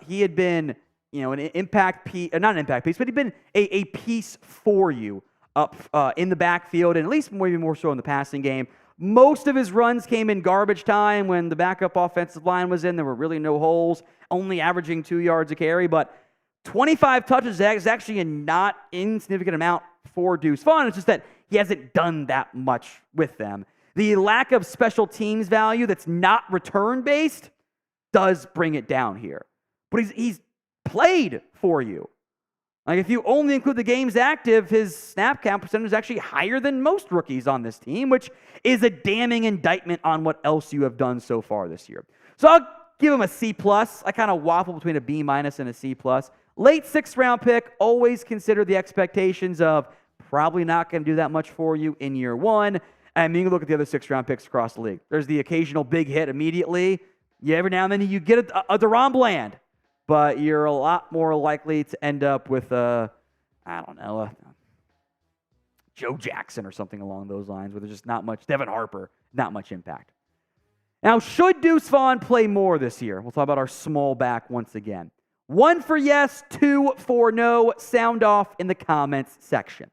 He had been, an impact piece, not an impact piece, but he'd been a piece for you up in the backfield, and at least maybe more so in the passing game. Most of his runs came in garbage time when the backup offensive line was in. There were really no holes, only averaging 2 yards a carry, but 25 touches is actually a not insignificant amount for Deuce Vaughn. It's just that he hasn't done that much with them. The lack of special teams value that's not return-based does bring it down here. But he's played for you. Like, if you only include the games active, his snap count percentage is actually higher than most rookies on this team, which is a damning indictment on what else you have done so far this year. So I'll give him a C+. I kind of waffle between a B- and a C+. Late 6th-round pick, always consider the expectations of probably not going to do that much for you in year one. And you can look at the other 6th-round picks across the league. There's the occasional big hit immediately. Every now and then you get a DeRon Bland. But you're a lot more likely to end up with, Joe Jackson or something along those lines, where there's just not much, Devin Harper, not much impact. Now, should Deuce Vaughn play more this year? We'll talk about our small back once again. 1 for yes, 2 for no. Sound off in the comments section.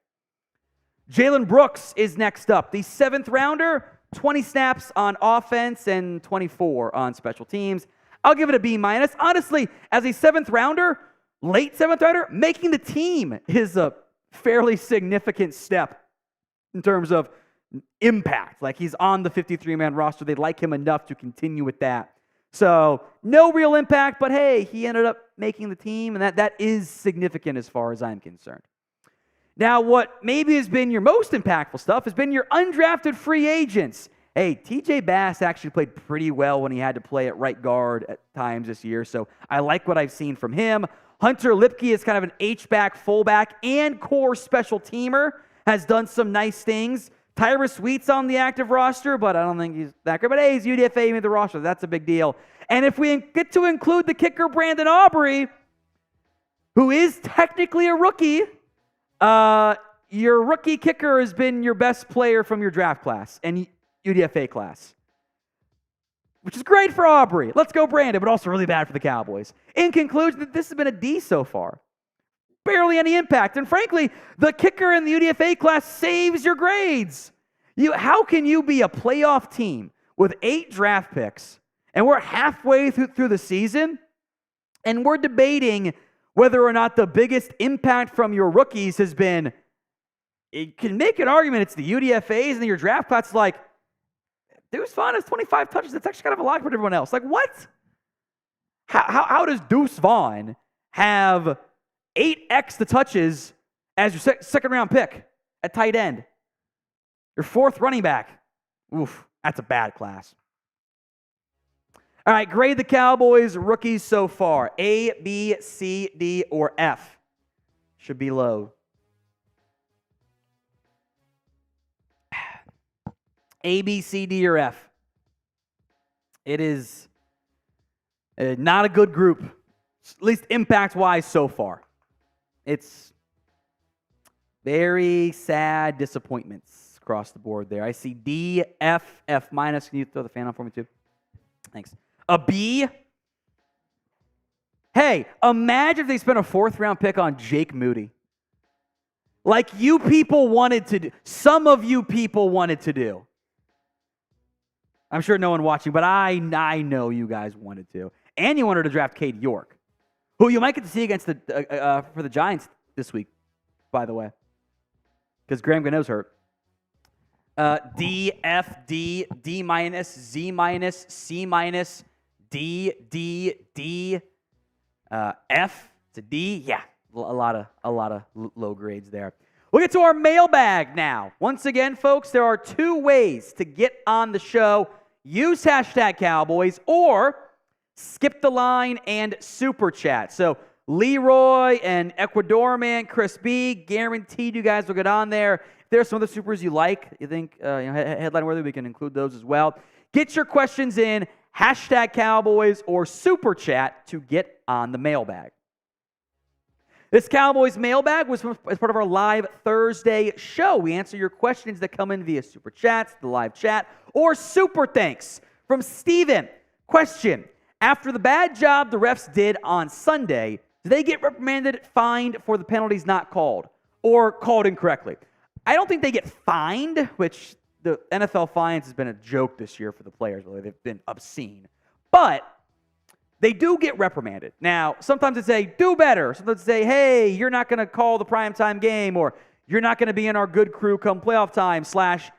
Jalen Brooks is next up. The 7th-rounder, 20 snaps on offense and 24 on special teams. I'll give it a B-. Honestly, as a 7th-rounder, late 7th-rounder, making the team is a fairly significant step in terms of impact. Like, he's on the 53-man roster. They like him enough to continue with that. So, no real impact, but hey, he ended up making the team, and that is significant as far as I'm concerned. Now, what maybe has been your most impactful stuff has been your undrafted free agents. Hey, TJ Bass actually played pretty well when he had to play at right guard at times this year, so I like what I've seen from him. Hunter Lipke is kind of an H-back, fullback, and core special teamer, has done some nice things. Tyrus Wheat's on the active roster, but I don't think he's that good. But hey, he's UDFA made the roster. That's a big deal. And if we get to include the kicker, Brandon Aubrey, who is technically a rookie, your rookie kicker has been your best player from your draft class and UDFA class, which is great for Aubrey. Let's go, Brandon, but also really bad for the Cowboys. In conclusion, this has been a D so far. Barely any impact. And frankly, the kicker in the UDFA class saves your grades. How can you be a playoff team with 8 draft picks, and we're halfway through the season, and we're debating whether or not the biggest impact from your rookies has been, it can make an argument it's the UDFAs, and then your draft class is like, Deuce Vaughn has 25 touches. That's actually kind of a lot for everyone else. Like, what? How does Deuce Vaughn have 8x the touches as your 2nd-round pick at tight end? Your 4th running back. Oof, that's a bad class. All right, grade the Cowboys rookies so far. A, B, C, D, or F. Should be low. A, B, C, D, or F. It is not a good group, at least impact-wise so far. It's very sad disappointments across the board there. I see D, F, F-. Can you throw the fan on for me too? Thanks. A B? Hey, imagine if they spent a 4th-round pick on Jake Moody. Like you people wanted to do. Some of you people wanted to do. I'm sure no one watching, but I know you guys wanted to. And you wanted to draft Cade York, who you might get to see against for the Giants this week, by the way, because Graham Gano's hurt. D, F, D, D minus, Z minus, C minus, D, D, D, F to D. Yeah, a lot of low grades there. We'll get to our mailbag now. Once again, folks, there are 2 ways to get on the show. Use hashtag Cowboys or skip the line and super chat. So Leroy and Ecuador man, Chris B, guaranteed you guys will get on there. If there's some other supers you like, you think headline worthy, we can include those as well. Get your questions in, hashtag Cowboys or super chat to get on the mailbag. This Cowboys mailbag was as part of our live Thursday show. We answer your questions that come in via super chats, the live chat, or super thanks from Steven. Question: after the bad job the refs did on Sunday, do they get reprimanded, fined for the penalties not called or called incorrectly? I don't think they get fined, which the NFL fines has been a joke this year for the players. Really, they've been obscene. But they do get reprimanded. Now, sometimes they say, do better. Sometimes they say, hey, you're not going to call the primetime game, or you're not going to be in our good crew come playoff time,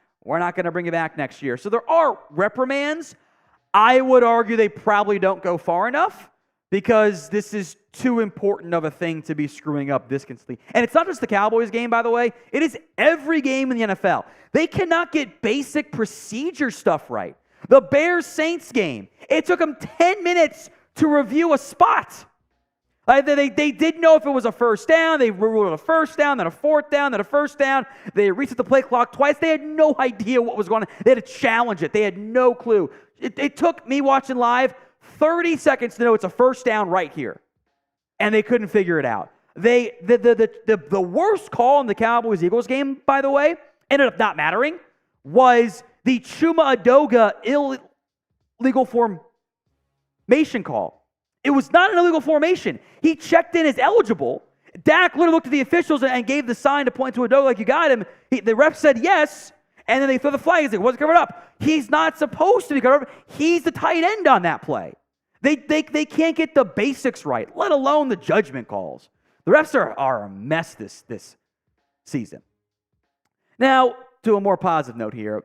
/ we're not going to bring you back next year. So there are reprimands. I would argue they probably don't go far enough because this is too important of a thing to be screwing up this consistently. And it's not just the Cowboys game, by the way. It is every game in the NFL. They cannot get basic procedure stuff right. The Bears-Saints game, it took them 10 minutes to review a spot. They didn't know if it was a first down. They ruled a first down, then a 4th down, then a first down. They reset the play clock twice. They had no idea what was going on. They had to challenge it. They had no clue. It took me watching live 30 seconds to know it's a first down right here. And they couldn't figure it out. The worst call in the Cowboys-Eagles game, by the way, ended up not mattering, was the Chuma Adoga illegal formation call. It was not an illegal formation. He checked in as eligible. Dak literally looked at the officials and gave the sign to point to Adoga like, you got him. The ref said yes, and then they throw the flag. He's like, wasn't covered up. He's not supposed to be covered up. He's the tight end on that play. They can't get the basics right, let alone the judgment calls. The refs are a mess this season. Now, to a more positive note here,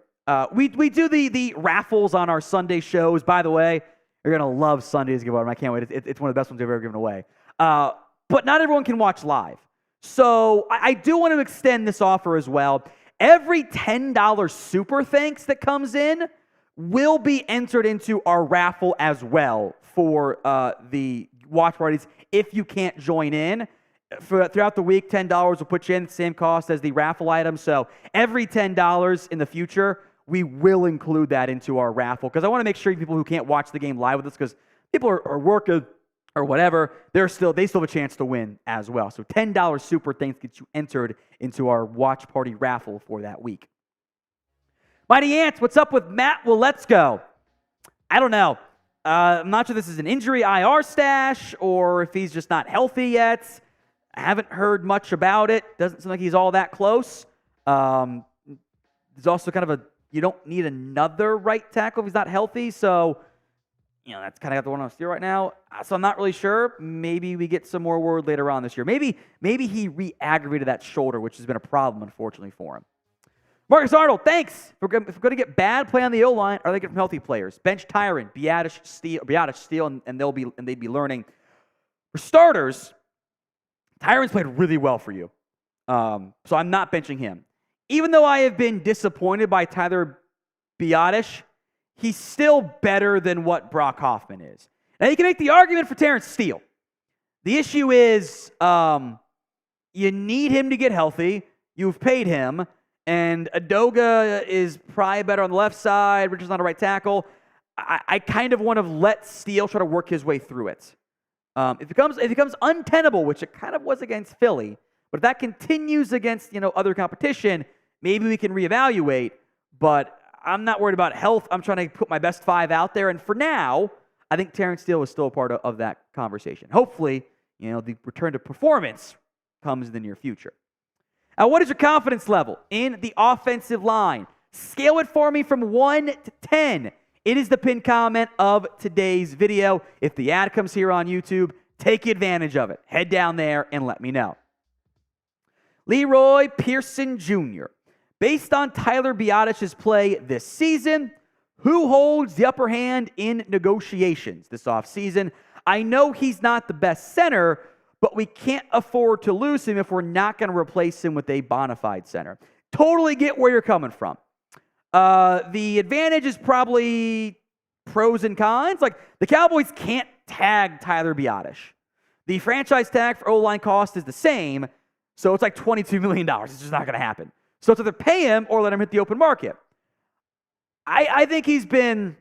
we do the raffles on our Sunday shows. By the way, you're going to love Sunday's giveaway. I can't wait. It's one of the best ones we've ever given away. But not everyone can watch live. So I do want to extend this offer as well. Every $10 super thanks that comes in will be entered into our raffle as well for the watch parties if you can't join in. Throughout the week, $10 will put you in the same cost as the raffle item. So every $10 in the future, we will include that into our raffle because I want to make sure people who can't watch the game live with us, because people are working or whatever, they still have a chance to win as well. So $10 super thanks gets you entered into our watch party raffle for that week. Mighty Ants, what's up with Matt? Well, let's go. I don't know. I'm not sure this is an injury IR stash or if he's just not healthy yet. I haven't heard much about it. Doesn't seem like he's all that close. There's also kind of you don't need another right tackle if he's not healthy. So, that's kind of the one on steer right now. So I'm not really sure. Maybe we get some more word later on this year. Maybe he re-aggravated that shoulder, which has been a problem, unfortunately, for him. Marcus Arnold, thanks. If we're going to get bad play on the O-line, are they getting healthy players? Bench Tyron, Biadasz, Steele, and they'd be learning. For starters, Tyron's played really well for you. So I'm not benching him. Even though I have been disappointed by Tyler Biadasz, he's still better than what Brock Hoffman is. Now, you can make the argument for Terrence Steele. The issue is you need him to get healthy. You've paid him. And Adoga is probably better on the left side. Richard's not a right tackle. I kind of want to let Steele try to work his way through it. If it becomes untenable, which it kind of was against Philly, but if that continues against other competition, maybe we can reevaluate. But I'm not worried about health. I'm trying to put my best 5 out there. And for now, I think Terrence Steele is still a part of that conversation. Hopefully, the return to performance comes in the near future. Now, what is your confidence level in the offensive line? Scale it for me from 1 to 10. It is the pinned comment of today's video. If the ad comes here on YouTube, take advantage of it. Head down there and let me know. Leroy Pearson Jr. Based on Tyler Biadasz's play this season, who holds the upper hand in negotiations this offseason? I know he's not the best center, but we can't afford to lose him if we're not going to replace him with a bona fide center. Totally get where you're coming from. The advantage is probably pros and cons. Like, the Cowboys can't tag Tyler Biadasz. The franchise tag for O-line cost is the same, so it's like $22 million. It's just not going to happen. So it's either pay him or let him hit the open market. I think he's been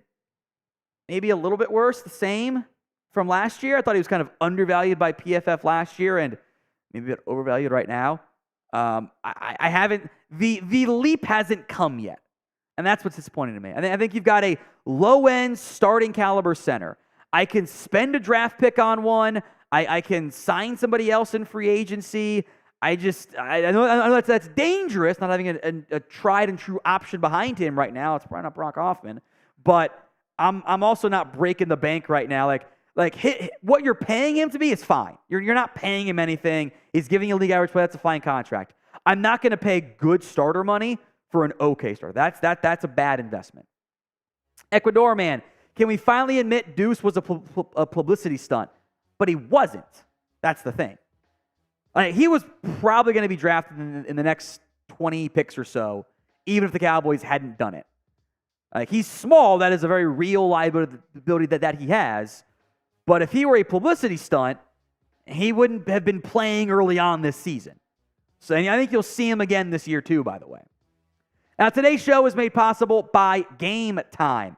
maybe a little bit worse, the same from last year. I thought he was kind of undervalued by PFF last year and maybe a bit overvalued right now. I haven't, the leap hasn't come yet. And that's what's disappointing to me. I think you've got a low-end starting caliber center. I can spend a draft pick on one. I can sign somebody else in free agency. I know that's dangerous, not having a tried and true option behind him right now. It's probably not Brock Hoffman, but I'm also not breaking the bank right now. What you're paying him to be is fine. You're not paying him anything. He's giving you a league average play. That's a fine contract. I'm not going to pay good starter money for an okay starter. That's a bad investment. Ecuador man, can we finally admit Deuce was a publicity stunt? But he wasn't. That's the thing. He was probably going to be drafted in the next 20 picks or so, even if the Cowboys hadn't done it. He's small. That is a very real liability that he has. But if he were a publicity stunt, he wouldn't have been playing early on this season. So I think you'll see him again this year too, by the way. Now, today's show is made possible by Game Time.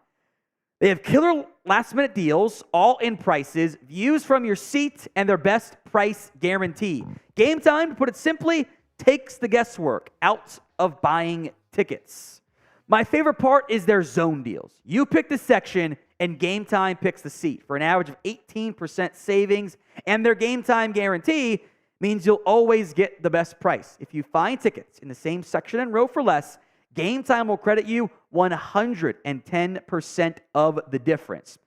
They have killer last-minute deals, all-in prices, views from your seat, and their best price guarantee. Game Time, to put it simply, takes the guesswork out of buying tickets. My favorite part is their zone deals. You pick the section, and Game Time picks the seat for an average of 18% savings, and their Game Time guarantee means you'll always get the best price. If you find tickets in the same section and row for less, Game Time will credit you 110% of the difference.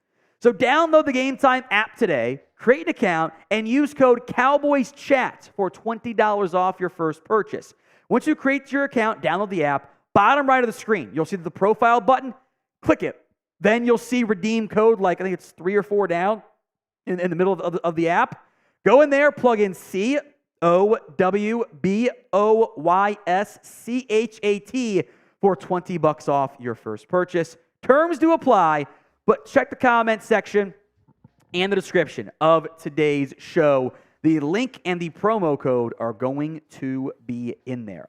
So download the Game Time app today, create an account, and use code CowboysChat for $20 off your first purchase. Once you create your account, download the app. Bottom right of the screen, you'll see the profile button. Click it. Then you'll see redeem code, I think it's 3 or 4 down in the middle of the app. Go in there, plug in COWBOYSCHAT for $20 off your first purchase. Terms do apply, but check the comment section and the description of today's show. The link and the promo code are going to be in there.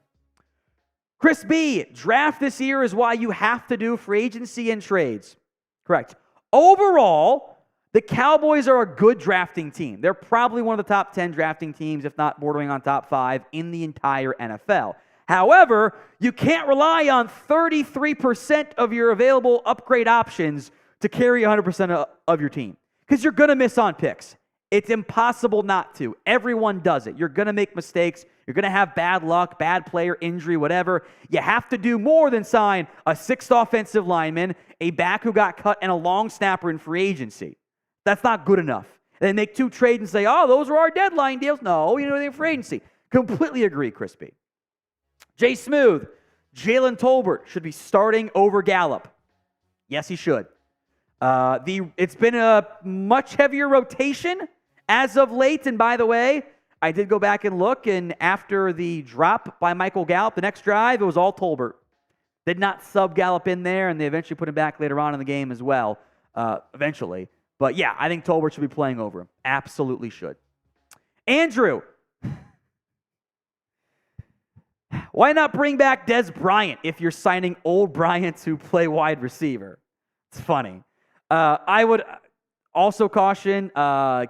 Chris B, draft this year is why you have to do free agency and trades. Correct. Overall, the Cowboys are a good drafting team. They're probably one of the top 10 drafting teams, if not bordering on top 5 in the entire NFL. However, you can't rely on 33% of your available upgrade options to carry 100% of your team because you're going to miss on picks. It's impossible not to. Everyone does it. You're going to make mistakes. You're going to have bad luck, bad player injury, whatever. You have to do more than sign a 6th offensive lineman, a back who got cut, and a long snapper in free agency. That's not good enough. And then make 2 trades and say, oh, those are our deadline deals. No, they're free agency. Completely agree, Crispy. Jay Smooth, Jalen Tolbert should be starting over Gallup. Yes, he should. It's been a much heavier rotation as of late. And by the way, I did go back and look, and after the drop by Michael Gallup, the next drive, it was all Tolbert. Did not sub Gallup in there, and they eventually put him back later on in the game as well, eventually. But yeah, I think Tolbert should be playing over him. Absolutely should. Andrew, why not bring back Des Bryant if you're signing old Bryant to play wide receiver? It's funny. I would also caution,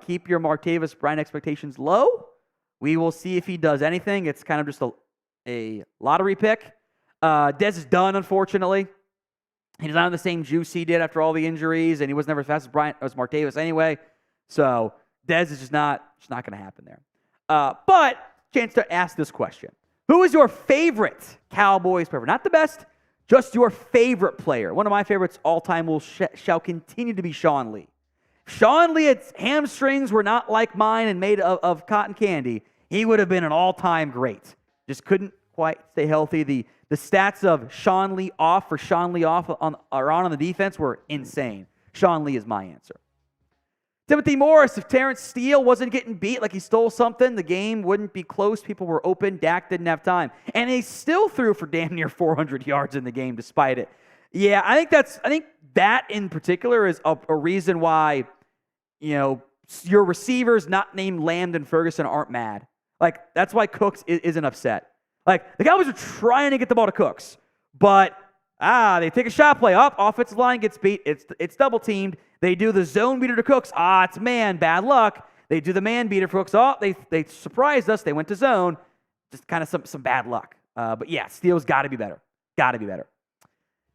keep your Martavis Bryant expectations low. We will see if he does anything. It's kind of just a lottery pick. Des is done, unfortunately. He's not on the same juice he did after all the injuries, and he was never as fast as Mark Davis anyway. So Dez is just not going to happen there. But chance to ask this question. Who is your favorite Cowboys player? Not the best, just your favorite player. One of my favorites all time shall continue to be Sean Lee. Sean Lee's hamstrings were not like mine and made of cotton candy. He would have been an all-time great. Just couldn't quite stay healthy. The stats of Sean Lee off on the defense were insane. Sean Lee is my answer. Timothy Morris, if Terrence Steele wasn't getting beat like he stole something, the game wouldn't be close. People were open. Dak didn't have time. And he still threw for damn near 400 yards in the game despite it. Yeah, I think that in particular is a reason why, your receivers not named Lamb and Ferguson aren't mad. Like, that's why Cooks isn't upset. Like, the Cowboys are trying to get the ball to Cooks, but they take a shot play up, offensive line gets beat, it's double teamed. They do the zone beater to Cooks. It's man, bad luck. They do the man beater for Cooks. They surprised us. They went to zone. Just kind of some bad luck. But yeah, Steele's got to be better. Got to be better.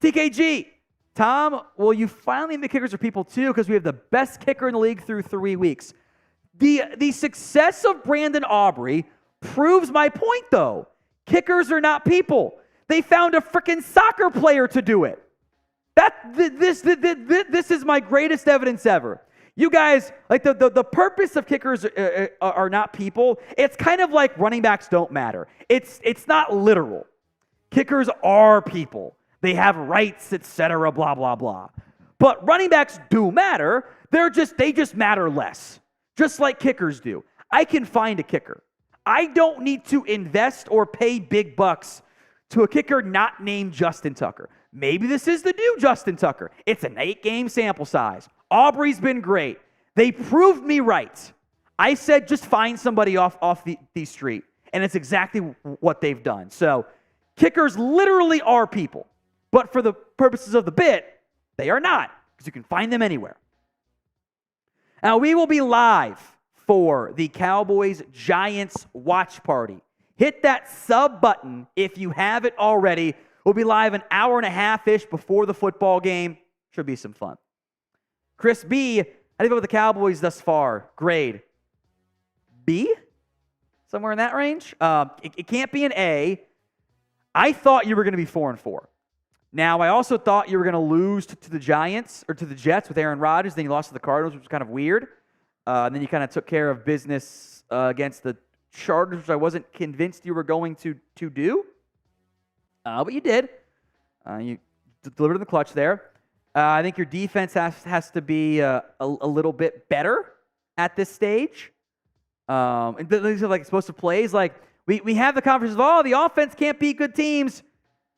TKG, Tom, will you finally make kickers are people too? Because we have the best kicker in the league through 3 weeks. The success of Brandon Aubrey proves my point, though. Kickers are not people. They found a freaking soccer player to do it. This is my greatest evidence ever. You guys, like the purpose of kickers are not people. It's kind of like running backs don't matter. It's not literal. Kickers are people. They have rights, etc. Blah blah blah. But running backs do matter. They just matter less. Just like kickers do. I can find a kicker. I don't need to invest or pay big bucks to a kicker not named Justin Tucker. Maybe this is the new Justin Tucker. It's an 8-game sample size. Aubrey's been great. They proved me right. I said just find somebody off the street, and it's exactly what they've done. So kickers literally are people, but for the purposes of the bit, they are not, because you can find them anywhere. Now, we will be live for the Cowboys-Giants watch party. Hit that sub button if you haven't already. We'll be live an hour and a half-ish before the football game. Should be some fun. Chris B, how do you feel with the Cowboys thus far? Grade B? Somewhere in that range? It can't be an A. I thought you were going to be 4-4. Now, I also thought you were going to lose to the Giants, or to the Jets with Aaron Rodgers. Then you lost to the Cardinals, which was kind of weird. And then you kind of took care of business against the Chargers, which I wasn't convinced you were going to do. But you did. You delivered in the clutch there. I think your defense has to be a little bit better at this stage. And these are like explosive plays. Like we have the conversations of, the offense can't beat good teams.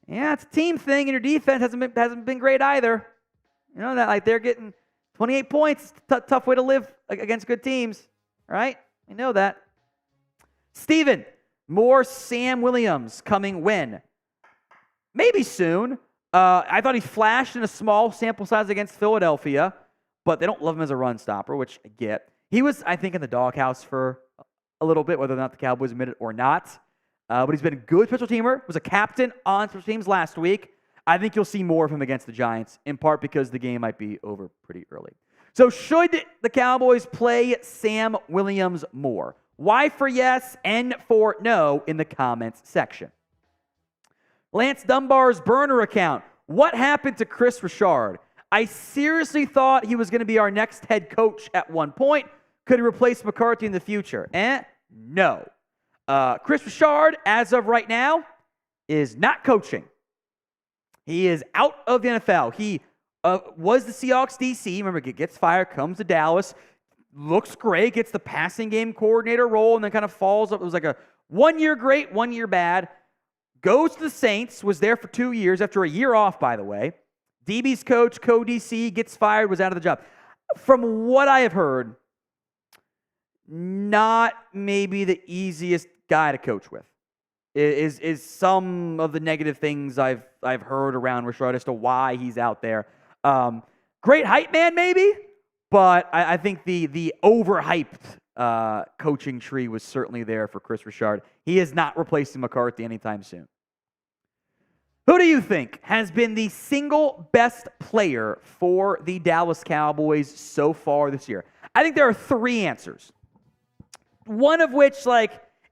Yeah, it's a team thing, and your defense hasn't been great either. You know that, like, they're getting 28 points. Tough way to live against good teams, right? I know that. Steven, more Sam Williams coming when? Maybe soon. I thought he flashed in a small sample size against Philadelphia, but they don't love him as a run stopper, which I get. He was, I think, in the doghouse for a little bit, whether or not the Cowboys admit it or not. But he's been a good special teamer. Was a captain on special teams last week. I think you'll see more of him against the Giants, in part because the game might be over pretty early. So should the Cowboys play Sam Williams more? Y for yes, N for no in the comments section. Lance Dunbar's burner account. What happened to Chris Richard? I seriously thought he was going to be our next head coach at one point. Could he replace McCarthy in the future? No. Chris Richard, as of right now, is not coaching. He is out of the NFL. He was the Seahawks DC. Remember, gets fired, comes to Dallas, looks great, gets the passing game coordinator role, and then kind of falls up. It was like a 1 year great, 1 year bad. Goes to the Saints, was there for 2 years, after a year off, by the way. DB's coach, co-DC, gets fired, was out of the job. From what I have heard, not maybe the easiest guy to coach with. Is some of the negative things I've heard around Richard as to why he's out there. Great hype man, maybe, but I think the overhyped coaching tree was certainly there for Chris Richard. He is not replacing McCarthy anytime soon. Who do you think has been the single best player for the Dallas Cowboys so far this year? I think there are 3 answers. One of which,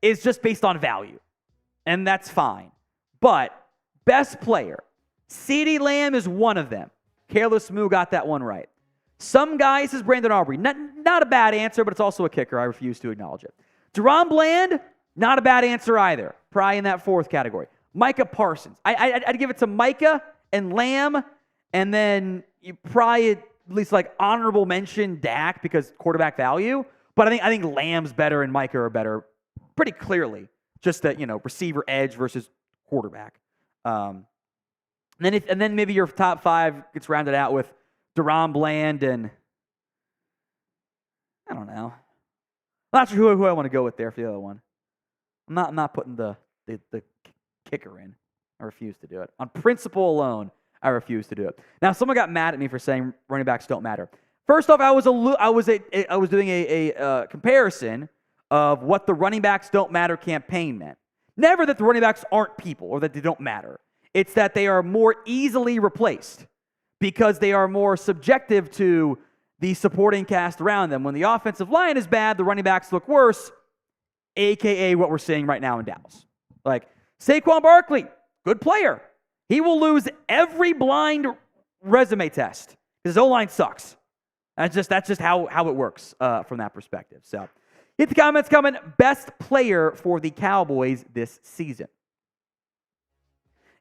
is just based on value, and that's fine. But best player, CeeDee Lamb is one of them. Careless Moo got that one right. Some guy says Brandon Aubrey. Not a bad answer, but it's also a kicker. I refuse to acknowledge it. Deron Bland, not a bad answer either. Probably in that 4th category. Micah Parsons. I'd give it to Micah and Lamb, and then you probably at least honorable mention Dak because quarterback value. But I think Lamb's better and Micah are better pretty clearly. Just that, receiver edge versus quarterback. And then maybe your top 5 gets rounded out with Deron Bland and I don't know. I'm not sure who I want to go with there for the other one. I'm not putting the kicker in. I refuse to do it. On principle alone, I refuse to do it. Now, someone got mad at me for saying running backs don't matter. First off, I was doing a comparison of what the running backs don't matter campaign meant. Never that the running backs aren't people or that they don't matter. It's that they are more easily replaced because they are more subjective to the supporting cast around them. When the offensive line is bad, the running backs look worse, a.k.a. what we're seeing right now in Dallas. Saquon Barkley, good player. He will lose every blind resume test because his O-line sucks. That's just how it works from that perspective. So hit the comments coming. Best player for the Cowboys this season.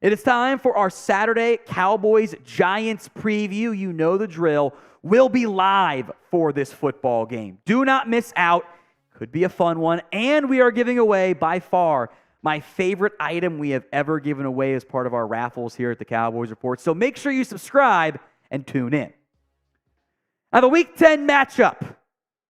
It is time for our Saturday Cowboys-Giants preview. You know the drill. We'll be live for this football game. Do not miss out. Could be a fun one. And we are giving away, by far, my favorite item we have ever given away as part of our raffles here at the Cowboys Report. So make sure you subscribe and tune in. Now, the Week 10 matchup.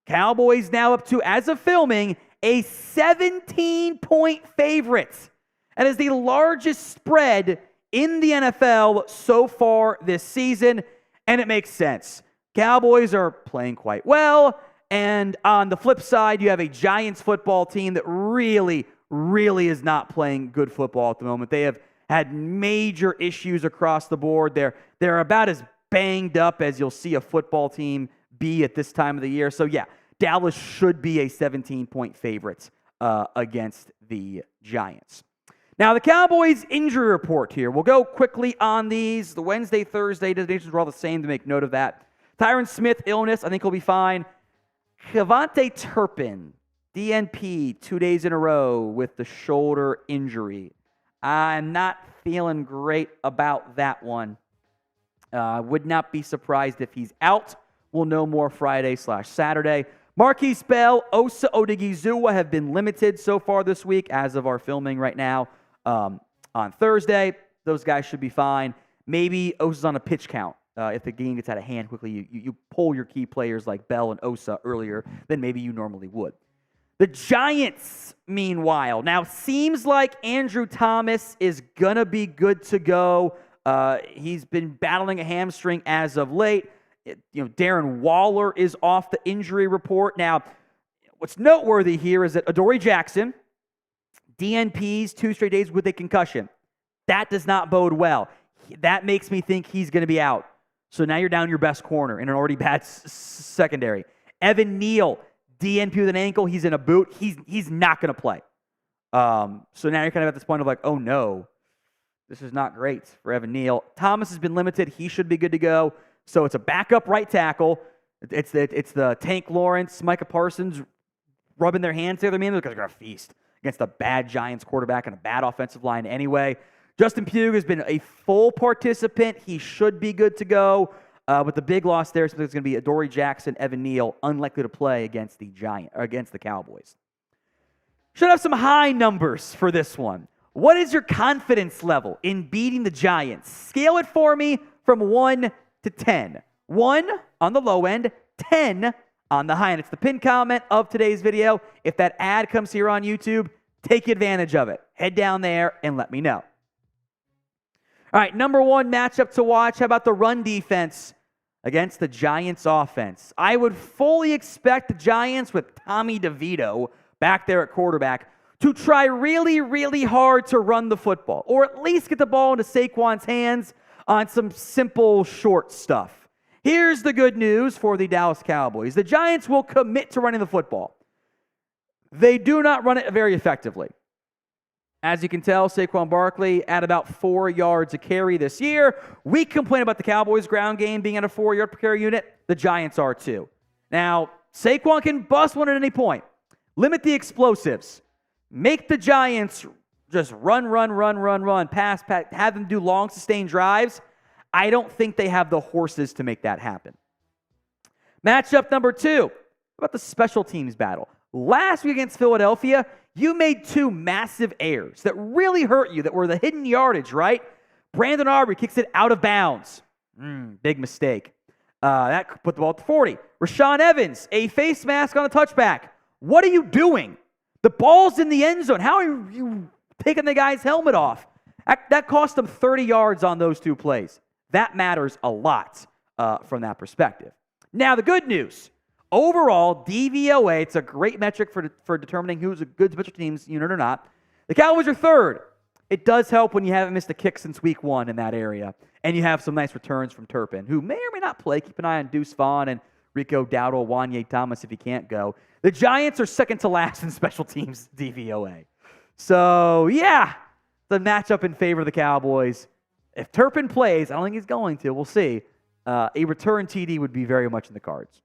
Cowboys now up to, as of filming, a 17-point favorite. That is the largest spread in the NFL so far this season, and it makes sense. Cowboys are playing quite well, and on the flip side, you have a Giants football team that really is not playing good football at the moment. They have had major issues across the board. They're about as banged up as you'll see a football team be at this time of the year. So yeah, Dallas should be a 17-point favorite against the Giants. Now, the Cowboys injury report here. We'll go quickly on these. The Wednesday, Thursday designations are all the same to make note of that. Tyron Smith, illness. I think he'll be fine. Kevontae Turpin, DNP 2 days in a row with the shoulder injury. I'm not feeling great about that one. Would not be surprised if he's out. We'll know more Friday/Saturday. Marquise Bell, Osa Odigizua have been limited so far this week as of our filming right now. On Thursday, those guys should be fine. Maybe Osa's on a pitch count. If the game gets out of hand quickly, you pull your key players like Bell and Osa earlier than maybe you normally would. The Giants, meanwhile, now seems like Andrew Thomas is going to be good to go. He's been battling a hamstring as of late. Darren Waller is off the injury report. Now, what's noteworthy here is that Adoree Jackson, DNP's 2 straight days with a concussion. That does not bode well. That makes me think he's going to be out. So now you're down your best corner in an already bad secondary. Evan Neal, DNP with an ankle. He's in a boot. He's not going to play. So now you're kind of at this point of oh no, this is not great for Evan Neal. Thomas has been limited. He should be good to go. So it's a backup right tackle. It's the Tank Lawrence, Micah Parsons rubbing their hands together. Because they're going to feast against a bad Giants quarterback and a bad offensive line anyway. Justin Pugh has been a full participant. He should be good to go. But the big loss there is going to be Adoree Jackson, Evan Neal, unlikely to play against the Cowboys. Should have some high numbers for this one. What is your confidence level in beating the Giants? Scale it for me from 1 to 10. 1 on the low end, 10 on the high end. It's the pinned comment of today's video. If that ad comes here on YouTube, take advantage of it. Head down there and let me know. All right, number 1 matchup to watch. How about the run defense against the Giants offense? I would fully expect the Giants with Tommy DeVito back there at quarterback to try really, really hard to run the football, or at least get the ball into Saquon's hands on some simple, short stuff. Here's the good news for the Dallas Cowboys. The Giants will commit to running the football. They do not run it very effectively. As you can tell, Saquon Barkley at about 4 yards a carry this year. We complain about the Cowboys' ground game being at a 4-yard per carry unit. The Giants are too. Now, Saquon can bust one at any point. Limit the explosives. Make the Giants just run, pass, have them do long, sustained drives. I don't think they have the horses to make that happen. Matchup number 2. What about the special teams battle? Last week against Philadelphia, you made 2 massive errors that really hurt you, that were the hidden yardage, right? Brandon Aubrey kicks it out of bounds. Big mistake. That put the ball at the 40. Rashaan Evans, a face mask on a touchback. What are you doing? The ball's in the end zone. How are you taking the guy's helmet off? That cost them 30 yards on those 2 plays. That matters a lot from that perspective. Now, the good news. Overall, DVOA, it's a great metric for determining who's a good special teams unit or not. The Cowboys are 3rd. It does help when you haven't missed a kick since week 1 in that area, and you have some nice returns from Turpin, who may or may not play. Keep an eye on Deuce Vaughn and Rico Dowdle, Wanye Thomas if he can't go. The Giants are second to last in special teams DVOA. So, yeah, the matchup in favor of the Cowboys. If Turpin plays, I don't think he's going to. We'll see. A return TD would be very much in the cards.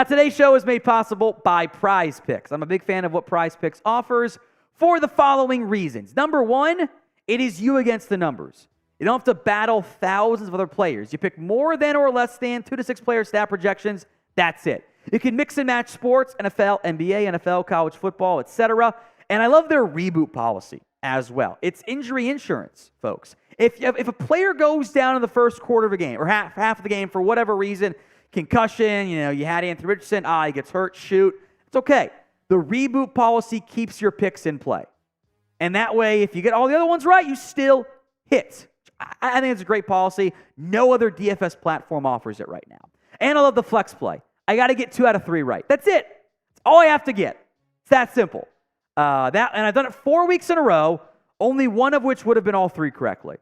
Today's show is made possible by Prize Picks. I'm a big fan of what Prize Picks offers for the following reasons. Number 1, it is you against the numbers. You don't have to battle thousands of other players. You pick more than or less than 2 to 6 player stat projections. That's it. You can mix and match sports, NFL, NBA, NFL, college football, etc. And I love their reboot policy as well. It's injury insurance, folks. If a player goes down in the first quarter of a game or half of the game for whatever reason, concussion, you had Anthony Richardson, he gets hurt, shoot. It's okay. The reboot policy keeps your picks in play. And that way, if you get all the other ones right, you still hit. I think it's a great policy. No other DFS platform offers it right now. And I love the flex play. I got to get 2 out of 3 right. That's it. That's all I have to get. It's that simple. And I've done it 4 weeks in a row, only one of which would have been all 3 correctly.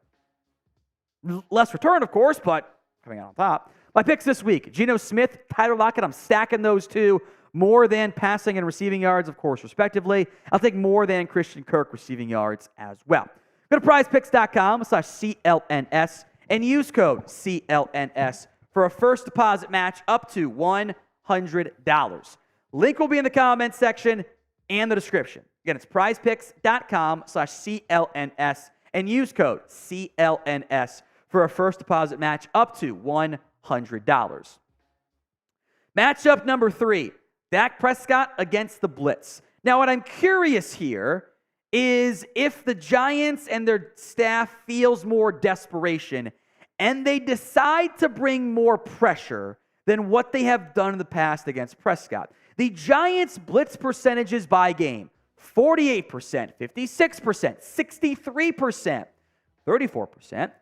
Less return, of course, but coming out on top. My picks this week, Geno Smith, Tyler Lockett. I'm stacking those 2 more than passing and receiving yards, of course, respectively. I'll take more than Christian Kirk receiving yards as well. Go to prizepicks.com/CLNS and use code CLNS for a first deposit match up to $100. Link will be in the comments section and the description. Again, it's prizepicks.com/CLNS and use code CLNS for a first deposit match up to $100. Matchup number 3, Dak Prescott against the Blitz. Now, what I'm curious here is if the Giants and their staff feels more desperation and they decide to bring more pressure than what they have done in the past against Prescott. The Giants' blitz percentages by game, 48%, 56%, 63%, 34%,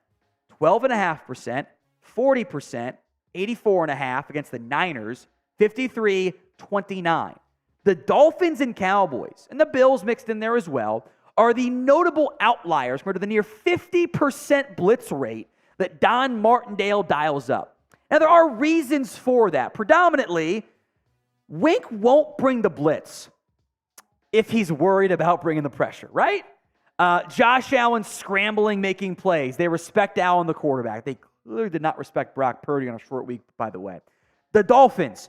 12.5%, 40%, 84.5% against the Niners, 53-29. The Dolphins and Cowboys, and the Bills mixed in there as well, are the notable outliers compared to the near 50% blitz rate that Don Martindale dials up. Now, there are reasons for that. Predominantly, Wink won't bring the blitz if he's worried about bringing the pressure, right? Josh Allen scrambling, making plays. They respect Allen, the quarterback. They clearly did not respect Brock Purdy on a short week, by the way. The Dolphins,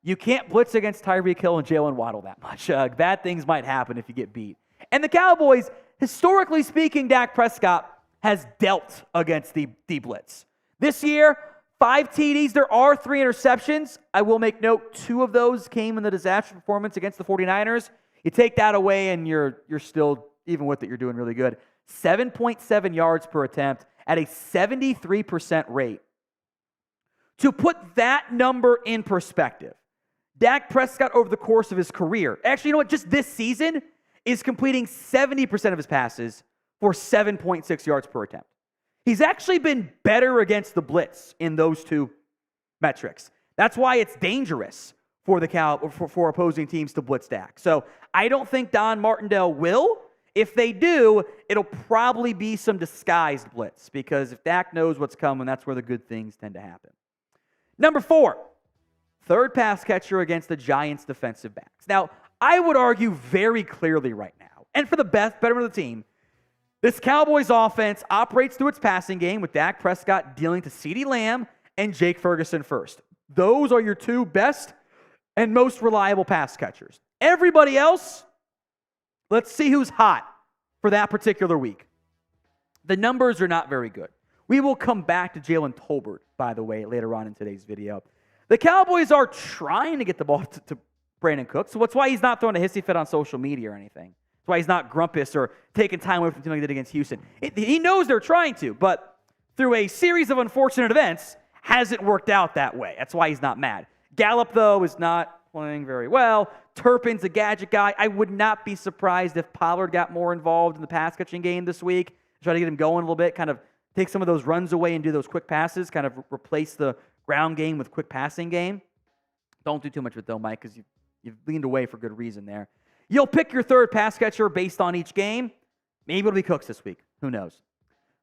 you can't blitz against Tyreek Hill and Jalen Waddle that much. Bad things might happen if you get beat. And the Cowboys, historically speaking, Dak Prescott has dealt against the blitz. This year, 5 TDs. There are 3 interceptions. I will make note, 2 of those came in the disaster performance against the 49ers. You take that away and you're still, even with it, you're doing really good. 7.7 yards per attempt at a 73% rate. To put that number in perspective, Dak Prescott over the course of his career, actually, you know what, just this season, is completing 70% of his passes for 7.6 yards per attempt. He's actually been better against the blitz in those 2 metrics. That's why it's dangerous for opposing teams to blitz Dak. So I don't think Don Martindale will. If they do, it'll probably be some disguised blitz, because if Dak knows what's coming, that's where the good things tend to happen. Number 4, third pass catcher against the Giants' defensive backs. Now, I would argue very clearly right now, and for the betterment of the team, this Cowboys offense operates through its passing game with Dak Prescott dealing to CeeDee Lamb and Jake Ferguson first. Those are your 2 best and most reliable pass catchers. Everybody else, let's see who's hot for that particular week. The numbers are not very good. We will come back to Jalen Tolbert, by the way, later on in today's video. The Cowboys are trying to get the ball to Brandon Cooks, so that's why he's not throwing a hissy fit on social media or anything. That's why he's not grumpus or taking time away from the team like he did against Houston. He knows they're trying to, but through a series of unfortunate events, hasn't worked out that way. That's why he's not mad. Gallup, though, is not playing very well. Turpin's a gadget guy. I would not be surprised if Pollard got more involved in the pass-catching game this week. Try to get him going a little bit, kind of take some of those runs away and do those quick passes, kind of replace the ground game with quick passing game. Don't do too much with it, though, Mike, because you've leaned away for good reason there. You'll pick your third pass catcher based on each game. Maybe it'll be Cooks this week. Who knows?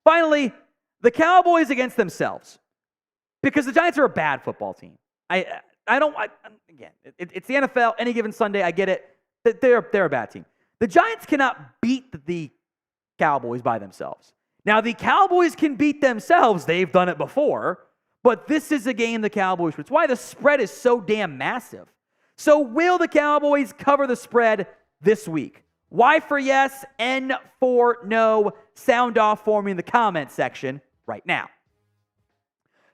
Finally, the Cowboys against themselves, because the Giants are a bad football team. Again, it's the NFL. Any given Sunday, I get it. They're a bad team. The Giants cannot beat the Cowboys by themselves. Now, the Cowboys can beat themselves. They've done it before. But this is a game the Cowboys. It's why the spread is so damn massive. So will the Cowboys cover the spread this week? Y for yes, N for no. Sound off for me in the comment section right now.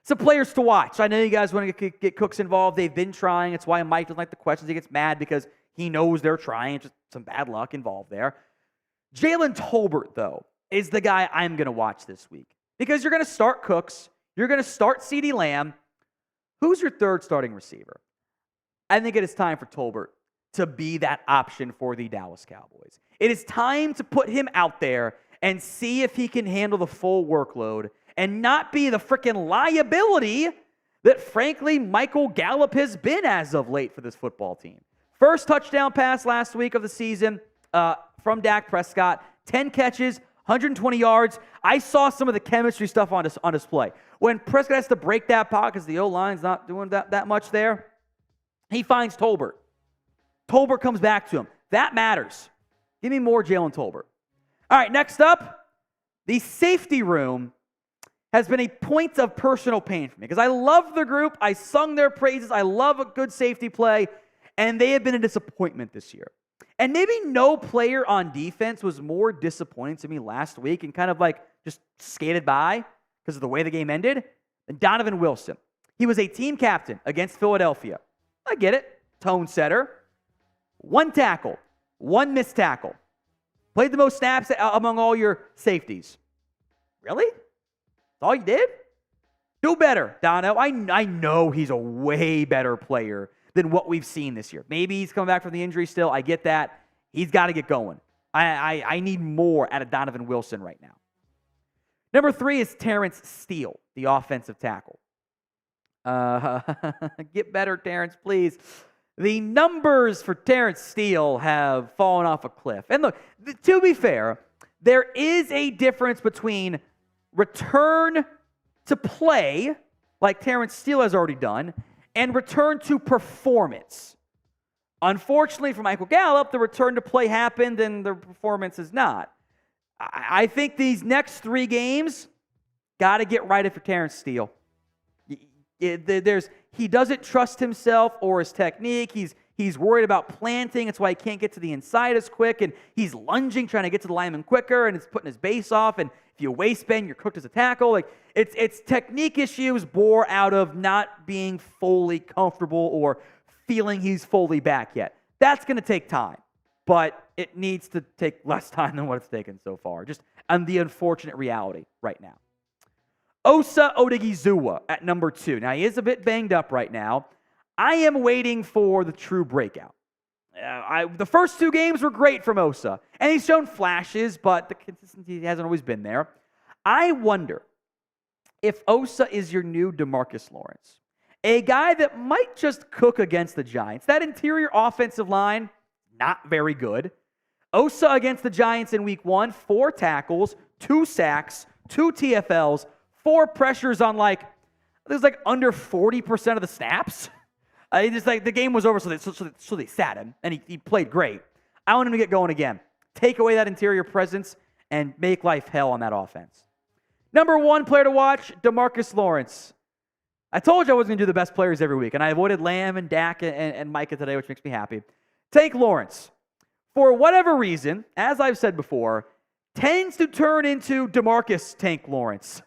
Some players to watch. I know you guys want to get Cooks involved. They've been trying. It's why Mike doesn't like the questions. He gets mad because he knows they're trying. Just some bad luck involved there. Jalen Tolbert, though, is the guy I'm going to watch this week. Because you're going to start Cooks. You're going to start CeeDee Lamb. Who's your third starting receiver? I think it is time for Tolbert to be that option for the Dallas Cowboys. It is time to put him out there and see if he can handle the full workload and not be the freaking liability that, frankly, Michael Gallup has been as of late for this football team. First touchdown pass last week of the season from Dak Prescott. 10 catches, 120 yards. I saw some of the chemistry stuff on display. When Prescott has to break that pocket because the O-line's not doing that much there, he finds Tolbert. Tolbert comes back to him. That matters. Give me more Jalen Tolbert. All right, next up, the safety room has been a point of personal pain for me because I love the group. I sung their praises. I love a good safety play, and they have been a disappointment this year. And maybe no player on defense was more disappointing to me last week and kind of like just skated by because of the way the game ended than Donovan Wilson. He was a team captain against Philadelphia. I get it. Tone setter. 1 tackle. 1 missed tackle. Played the most snaps among all your safeties. Really? That's all you did? Do better, Dono. I know he's a way better player than what we've seen this year. Maybe he's coming back from the injury still. I get that. He's got to get going. I need more out of Donovan Wilson right now. Number 3 is Terrence Steele, the offensive tackle. Get better, Terrence, please. The numbers for Terrence Steele have fallen off a cliff. And look, to be fair, there is a difference between return to play, like Terrence Steele has already done, and return to performance. Unfortunately for Michael Gallup, the return to play happened and the performance is not. I think these next 3 games, got to get right for Terrence Steele. He doesn't trust himself or his technique. He's worried about planting. That's why he can't get to the inside as quick. And he's lunging, trying to get to the lineman quicker, and it's putting his base off. And if you waist bend, you're cooked as a tackle. Like it's technique issues bore out of not being fully comfortable or feeling he's fully back yet. That's going to take time, but it needs to take less time than what it's taken so far. Just on the unfortunate reality right now. Osa Odigizua at number 2. Now, he is a bit banged up right now. I am waiting for the true breakout. The first 2 games were great from Osa, and he's shown flashes, but the consistency hasn't always been there. I wonder if Osa is your new DeMarcus Lawrence, a guy that might just cook against the Giants. That interior offensive line, not very good. Osa against the Giants in week 1, 4 tackles, 2 sacks, 2 TFLs, 4 pressures on it was under 40% of the snaps. The game was over, so they sat him, and he played great. I want him to get going again. Take away that interior presence and make life hell on that offense. Number 1 player to watch, DeMarcus Lawrence. I told you I wasn't going to do the best players every week, and I avoided Lamb and Dak and Micah today, which makes me happy. Take Lawrence. For whatever reason, as I've said before, tends to turn into DeMarcus Tank Lawrence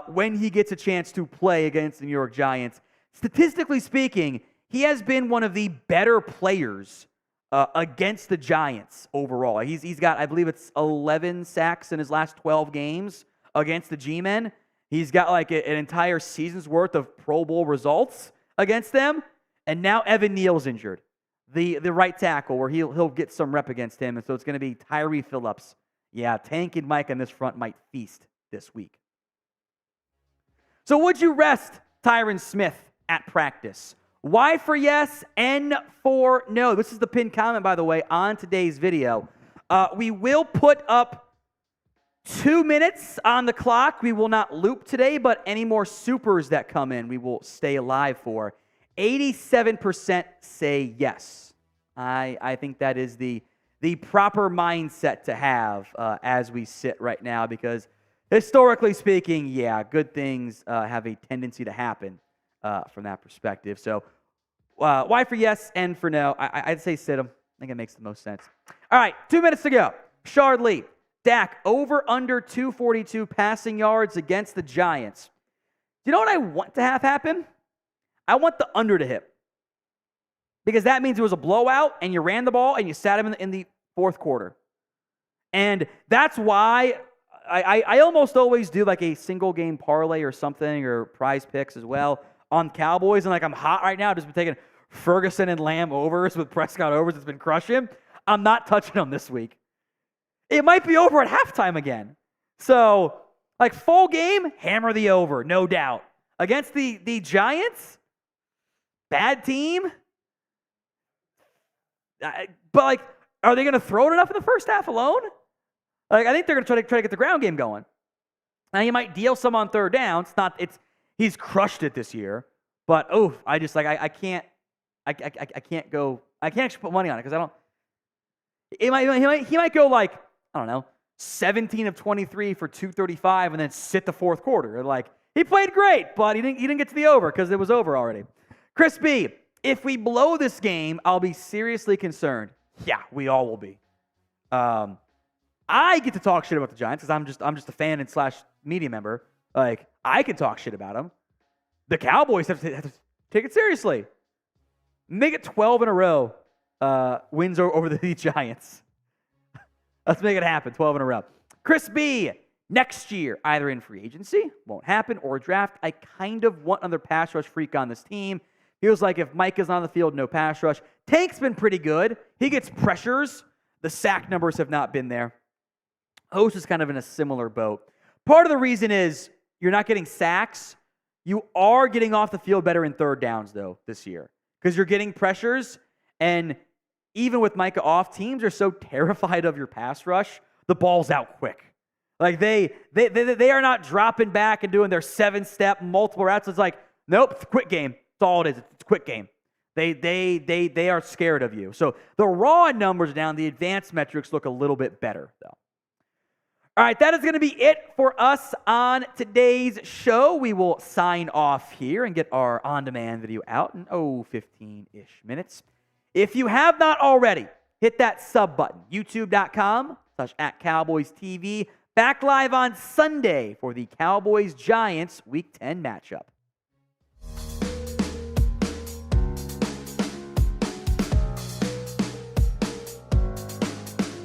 when he gets a chance to play against the New York Giants. Statistically speaking, he has been one of the better players against the Giants overall. He's got, I believe it's 11 sacks in his last 12 games against the G-Men. He's got an entire season's worth of Pro Bowl results against them. And now Evan Neal's injured, the right tackle, where he'll get some rep against him. And so it's going to be Tyree Phillips. Yeah, Tank and Mike on this front might feast this week. So would you rest Tyron Smith at practice? Y for yes, N for no. This is the pinned comment, by the way, on today's video. We will put up 2 minutes on the clock. We will not loop today, but any more supers that come in, we will stay alive for. 87% say yes. I think that is the proper mindset to have as we sit right now, because historically speaking, yeah, good things have a tendency to happen from that perspective. So Y for yes, N for no. I'd say sit him. I think it makes the most sense. All right, 2 minutes to go. Shard Lee. Dak, over under 242 passing yards against the Giants. Do you know what I want to have happen? I want the under to hit. Because that means it was a blowout, and you ran the ball, and you sat him in the fourth quarter. And that's why I almost always do a single game parlay or something, or prize picks as well on Cowboys. And I'm hot right now. I've just been taking Ferguson and Lamb overs with Prescott overs. It's been crushing. I'm not touching them this week. It might be over at halftime again. So, full game, hammer the over, no doubt. Against the Giants, bad team. But, are they going to throw it enough in the first half alone? I think they're going to try to get the ground game going. Now, you might deal some on third down. He's crushed it this year. But, I can't actually put money on it because I don't. He might go 17 of 23 for 235 and then sit the fourth quarter. He played great, but he didn't get to the over because it was over already. Chris B, if we blow this game, I'll be seriously concerned. Yeah, we all will be. I get to talk shit about the Giants because I'm just a fan and / media member. I can talk shit about them. The Cowboys have to take it seriously. Make it 12 in a row wins over the Giants. Let's make it happen, 12 in a row. Chris B, next year, either in free agency, won't happen, or draft. I kind of want another pass rush freak on this team. Feels like if Mike is on the field, no pass rush. Tank's been pretty good. He gets pressures. The sack numbers have not been there. Host is kind of in a similar boat. Part of the reason is you're not getting sacks. You are getting off the field better in third downs, though, this year. Because you're getting pressures, and even with Micah off, teams are so terrified of your pass rush, the ball's out quick. They are not dropping back and doing their 7-step multiple routes. It's nope, it's a quick game. That's all it is. It's a quick game. They are scared of you. So the raw numbers are down. The advanced metrics look a little bit better, though. All right, that is going to be it for us on today's show. We will sign off here and get our on-demand video out in 15-ish minutes. If you have not already, hit that sub button, youtube.com/@CowboysTV. Back live on Sunday for the Cowboys-Giants Week 10 matchup.